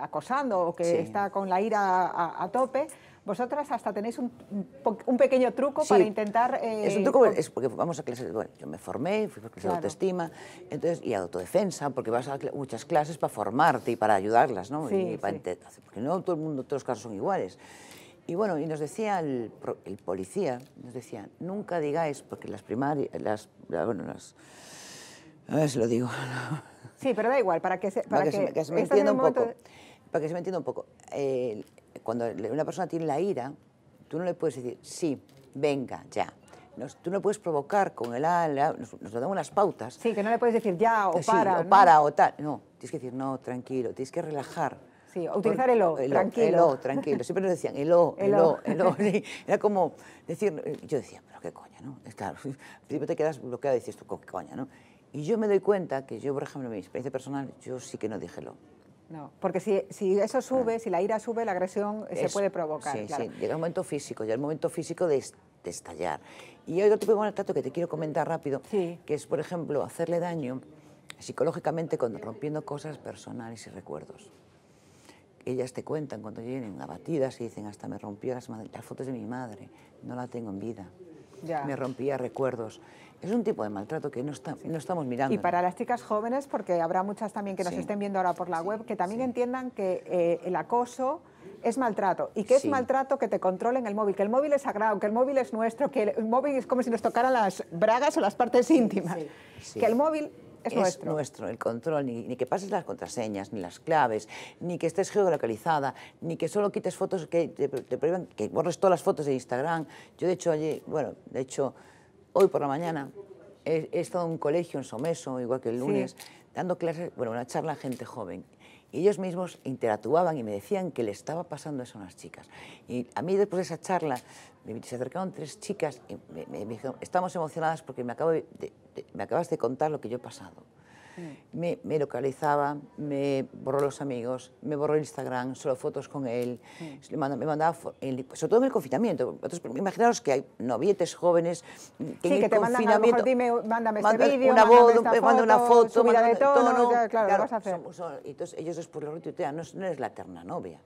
A: acosando o que está con la ira a tope, vosotras hasta tenéis un pequeño truco para intentar...
B: es un truco, es porque vamos a clases, bueno, yo me formé, fui a clases de autoestima, entonces, y autodefensa, porque vas a muchas clases para formarte y para ayudarlas, ¿no? Porque no todo el mundo, todos los casos son iguales. Y bueno, y nos decía el policía, nos decía, nunca digáis, porque las primarias, a ver si lo digo.
A: Sí, pero da igual, para que se
B: me entienda un poco. Para que se me entienda un poco. Cuando una persona tiene la ira, tú no le puedes decir, sí, venga, ya. Tú no puedes provocar con el ala, nos dan unas pautas.
A: Sí, que no le puedes decir ya o
B: sí,
A: para.
B: O ¿no? Para o tal. No, tienes que decir, no, tranquilo, tienes que relajar.
A: Sí, utilizar el o, tranquilo.
B: Tranquilo. Siempre nos decían el o. Sí. Era como decir, yo decía, pero qué coña, ¿no? Es claro, al principio te quedas bloqueado y dices tú, qué coña, ¿no? Y yo me doy cuenta que yo, por ejemplo, en mi experiencia personal, yo sí que no dije lo.
A: No, porque si eso sube, si la ira sube, la agresión se puede provocar.
B: Sí,
A: claro.
B: sí, llega el momento físico, ya el momento físico de estallar. Y hay otro tipo de maltrato que te quiero comentar rápido, que es, por ejemplo, hacerle daño psicológicamente rompiendo cosas personales y recuerdos. Ellas te cuentan cuando vienen abatidas y dicen, hasta me rompió las fotos de mi madre, no la tengo en vida. Ya. Me rompía recuerdos. Es un tipo de maltrato que no estamos mirando.
A: Y para las chicas jóvenes, porque habrá muchas también que nos estén viendo ahora por la web, que también entiendan que el acoso es maltrato y que es maltrato que te controlen el móvil, que el móvil es sagrado, que el móvil es nuestro, que el móvil es como si nos tocaran las bragas o las partes íntimas, que el móvil es nuestro.
B: El control, ni que pases las contraseñas, ni las claves, ni que estés geolocalizada, ni que solo quites fotos que te prohíban, que borres todas las fotos de Instagram. Yo de hecho, hoy por la mañana he estado en un colegio en Someso, igual que el lunes, dando clases, una charla a gente joven. Y ellos mismos interactuaban y me decían que le estaba pasando eso a unas chicas. Y a mí después de esa charla se acercaron 3 chicas y me dijeron, estamos emocionadas porque me acabas de contar lo que yo he pasado. Me localizaba, me borró los amigos, me borró el Instagram, solo fotos con él, me mandaba, sobre todo en el confinamiento. Imaginaros que hay novietes jóvenes que en el
A: te
B: confinamiento...
A: Mándame este vídeo,
B: manda una foto,
A: subida de tono, claro,
B: claro,
A: lo vas a hacer.
B: Entonces ellos después lo retuitean, no eres la eterna novia.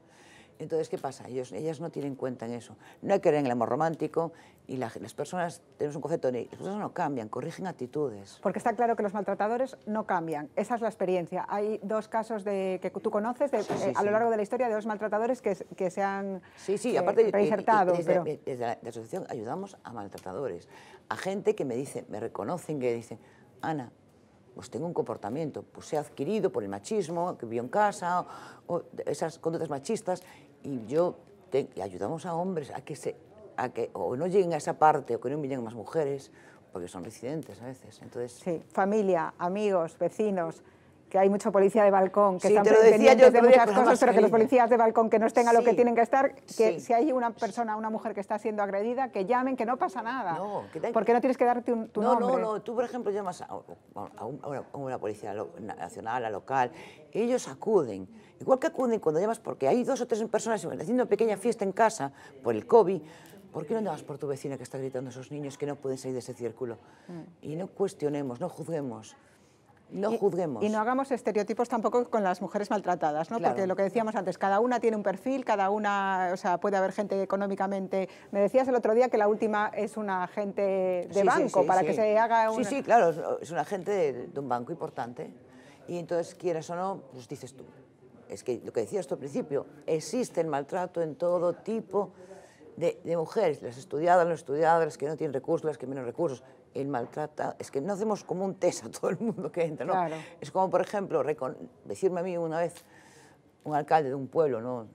B: Entonces, ¿qué pasa? Ellas no tienen cuenta en eso. No hay que creer en el amor romántico y las personas, tenemos un concepto de las cosas no cambian, corrigen actitudes.
A: Porque está claro que los maltratadores no cambian, esa es la experiencia. Hay 2 casos que tú conoces a lo largo de la historia de 2 maltratadores que se han reinsertado.
B: Desde la asociación ayudamos a maltratadores, a gente que me dice, me reconocen, que dicen, Ana, pues tengo un comportamiento, pues se ha adquirido por el machismo, que vivo en casa, o esas conductas machistas, y ayudamos a hombres a que o no lleguen a esa parte, o que no lleguen más mujeres, porque son residentes a veces. Entonces,
A: sí, familia, amigos, vecinos, que hay mucho policía de balcón, que
B: sí,
A: están pendientes de muchas cosas, pero que los
B: querida.
A: policías de balcón que no estén a lo que tienen que estar, que
B: Sí.
A: si hay una persona, una mujer que está siendo agredida, que llamen, que no pasa nada.
B: No,
A: porque no tienes que darte tu nombre.
B: No, tú, por ejemplo, llamas a una policía nacional, a local, ellos acuden. Igual que acuden cuando llamas, porque hay 2 o 3 personas haciendo una pequeña fiesta en casa por el COVID, ¿por qué no llamas por tu vecina que está gritando a esos niños que no pueden salir de ese círculo? Y no cuestionemos, no juzguemos. No juzguemos.
A: Y no hagamos estereotipos tampoco con las mujeres maltratadas, ¿no?
B: Claro.
A: Porque lo que decíamos antes, cada una tiene un perfil, cada una, o sea, puede haber gente económicamente... Me decías el otro día que la última es una agente de banco, para que se haga un...
B: Sí, claro, es un agente de un banco importante. Y entonces, quieras o no, pues dices tú. Es que lo que decías tú al principio, existe el maltrato en todo tipo de mujeres, las estudiadas, las estudiadas, las que no tienen recursos, las que menos recursos. El maltrata, es que no hacemos como un test a todo el mundo que entra, ¿no?
A: Claro.
B: Es como, por ejemplo, decirme a mí una vez, un alcalde de un pueblo, no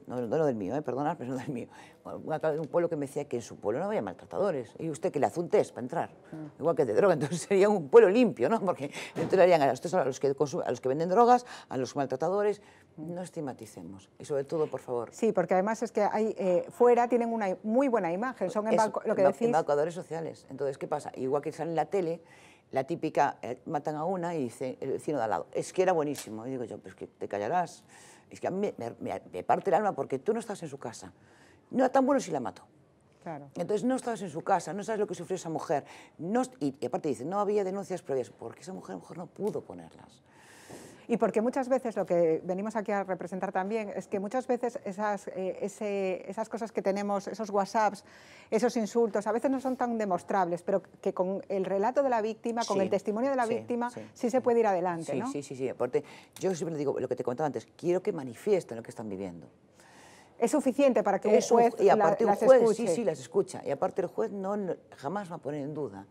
B: del mío, perdonad, pero no del mío, un alcalde de un pueblo que me decía que en su pueblo no había maltratadores, y usted que le hace un test para entrar, igual que de droga, entonces sería un pueblo limpio, ¿no? Porque entonces le harían a los que venden drogas, a los maltratadores, no estigmaticemos, y sobre todo, por favor.
A: Sí, porque además es que hay, fuera tienen una muy buena imagen, son lo que decís...
B: embaucadores sociales. Entonces, ¿qué pasa? Igual que sale en la tele, la típica, matan a una y dice el vecino de al lado, es que era buenísimo. Y digo yo, pues que te callarás. Es que a mí me parte el alma porque tú no estás en su casa. No era tan bueno si la mató.
A: Claro.
B: Entonces no estabas en su casa, no sabes lo que sufrió esa mujer. Y aparte dice, no había denuncias previas, porque esa mujer a lo mejor no pudo ponerlas.
A: Y porque muchas veces lo que venimos aquí a representar también es que muchas veces esas cosas que tenemos, esos WhatsApps, esos insultos, a veces no son tan demostrables, pero que con el relato de la víctima, con el testimonio de la víctima, sí se puede ir adelante, ¿no?
B: Sí. Aparte, yo siempre digo lo que te comentaba antes, quiero que manifiesten lo que están viviendo.
A: Es suficiente para que un juez
B: y aparte
A: las
B: un juez,
A: escuche.
B: sí, las escucha. Y aparte el juez jamás va a poner en duda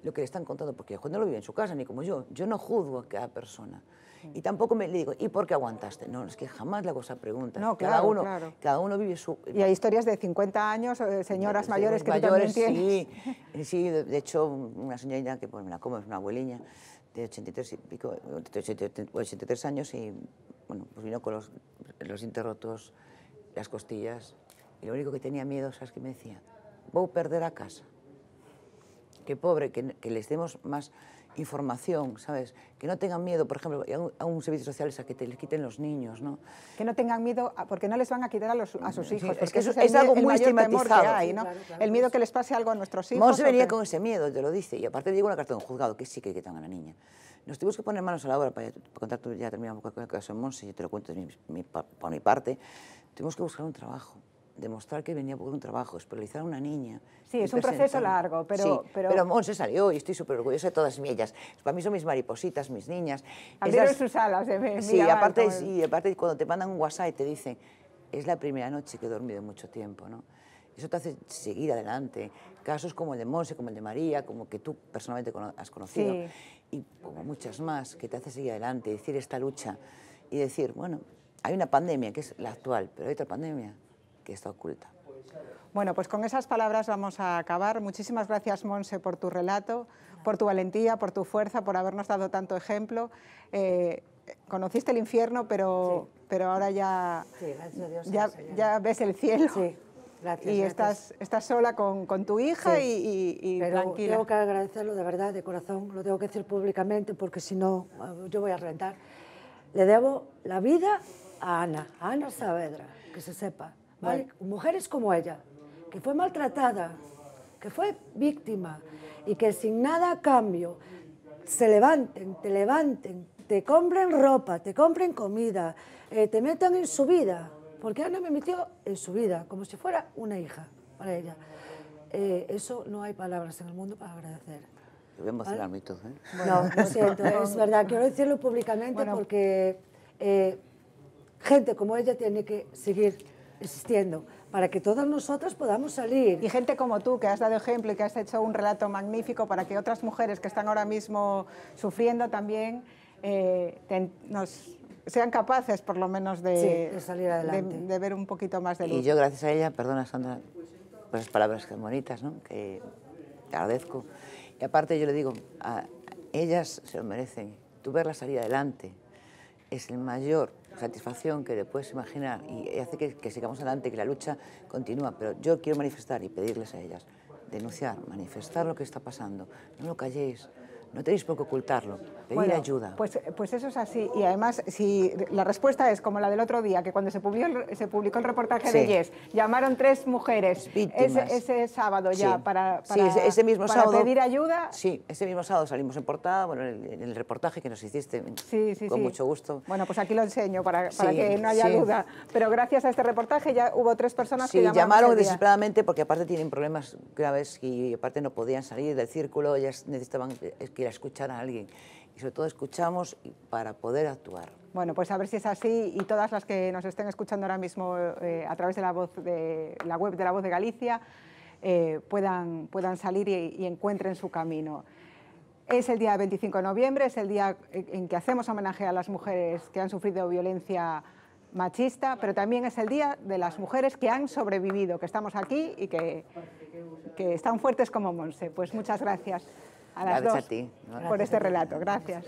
B: lo que le están contando, porque el juez no lo vive en su casa, ni como yo. Yo no juzgo a cada persona. Y tampoco le digo, ¿y por qué aguantaste? No, es que jamás le hago esa pregunta.
A: No,
B: claro.
A: Claro.
B: Cada uno vive su...
A: Y hay historias de 50 años, señoras mayores que tú también tienes.
B: Sí, de hecho, una señorita que pues, me la como, es una abueliña de 83 y pico, 83 años y bueno, pues vino con los dientes rotos, las costillas, y lo único que tenía miedo, ¿sabes qué me decía? Voy a perder a casa. Qué pobre, que les demos más información, ¿sabes? Que no tengan miedo, por ejemplo, a un servicio social a que te les quiten los niños, ¿no?
A: Que no tengan miedo, porque no les van a quitar a sus hijos.
B: Es que
A: eso
B: es algo muy
A: mayor temor
B: estigmatizado.
A: que hay, ¿no?
C: Claro,
A: El miedo que les pase algo a nuestros hijos.
B: Monse venía con ese miedo, te lo dice, y aparte llegó una carta de un juzgado que sí que quitan a la niña. Nos tuvimos que poner manos a la obra para contar, ya terminamos con el caso de Monse, yo te lo cuento por mi parte. Tuvimos que buscar un trabajo, demostrar que venía por un trabajo, esperalizar a una niña.
A: Sí, es un proceso largo, pero...
B: Sí, pero Monse salió y estoy súper orgullosa de todas ellas. Para mí son mis maripositas, mis niñas.
A: Abrieron sus alas de
B: Sí, aparte cuando te mandan un WhatsApp y te dicen, es la primera noche que he dormido mucho tiempo, ¿no? Eso te hace seguir adelante. Casos como el de Monse, como el de María, como que tú personalmente has conocido,
A: sí.
B: Y como muchas más, que te hace seguir adelante, decir esta lucha y decir, bueno, hay una pandemia que es la actual, pero hay otra pandemia que está oculta.
A: Bueno, pues con esas palabras vamos a acabar. Muchísimas gracias, Monse, por tu relato, por tu valentía, por tu fuerza, por habernos dado tanto ejemplo. Conociste el infierno, pero ahora ya,
C: Sí, gracias a Dios,
A: ya ves el cielo.
C: Sí, gracias.
A: Y
C: gracias.
A: estás sola con tu hija
C: Sí,
A: y
C: pero
A: tranquila.
C: tengo que agradecerlo de verdad, de corazón, lo tengo que decir públicamente porque si no, yo voy a reventar. Le debo la vida a Ana Saavedra, que se sepa, ¿vale? Mujeres como ella, que fue maltratada, que fue víctima y que sin nada a cambio se levanten, te compren ropa, te compren comida, te metan en su vida, porque Ana me metió en su vida, como si fuera una hija para ella. Eso no hay palabras en el mundo para agradecer.
B: Te voy a emocionarme y todo, ¿eh?
C: No, lo siento, es verdad, quiero decirlo públicamente porque gente como ella tiene que seguir existiendo para que todas nosotras podamos salir.
A: Y gente como tú, que has dado ejemplo y que has hecho un relato magnífico para que otras mujeres que están ahora mismo sufriendo también sean capaces, por lo menos
C: de salir adelante.
A: De ver un poquito más de luz.
B: Y yo gracias a ella, perdona Sandra, por esas palabras que bonitas, ¿no? Que te agradezco. Y aparte yo le digo, a ellas se lo merecen. Tú verlas salir adelante es la mayor satisfacción que le puedes imaginar y hace que sigamos adelante, que la lucha continúa. Pero yo quiero manifestar y pedirles a ellas, denunciar, manifestar lo que está pasando. No lo calléis. No tenéis por qué ocultarlo, pedir ayuda.
A: Pues eso es así. Y además, si la respuesta es como la del otro día, que cuando se publicó el reportaje de Yes, llamaron 3 mujeres ese sábado ya para pedir ayuda.
B: Sí, ese mismo sábado salimos en portada, bueno, en el reportaje que nos hiciste, con mucho gusto.
A: Bueno, pues aquí lo enseño para que no haya duda. Pero gracias a este reportaje ya hubo 3 personas que
B: llamaron desesperadamente porque aparte tienen problemas graves y aparte no podían salir del círculo, ellas necesitaban ir a escuchar a alguien y sobre todo escuchamos para poder actuar.
A: Bueno, pues a ver si es así y todas las que nos estén escuchando ahora mismo a través de la web de La Voz de Galicia puedan salir y encuentren su camino. Es el día 25 de noviembre, es el día en que hacemos homenaje a las mujeres que han sufrido violencia machista, pero también es el día de las mujeres que han sobrevivido, que estamos aquí y que están fuertes como Monse. Pues muchas gracias a las dos
B: a ti,
A: por este relato. Gracias.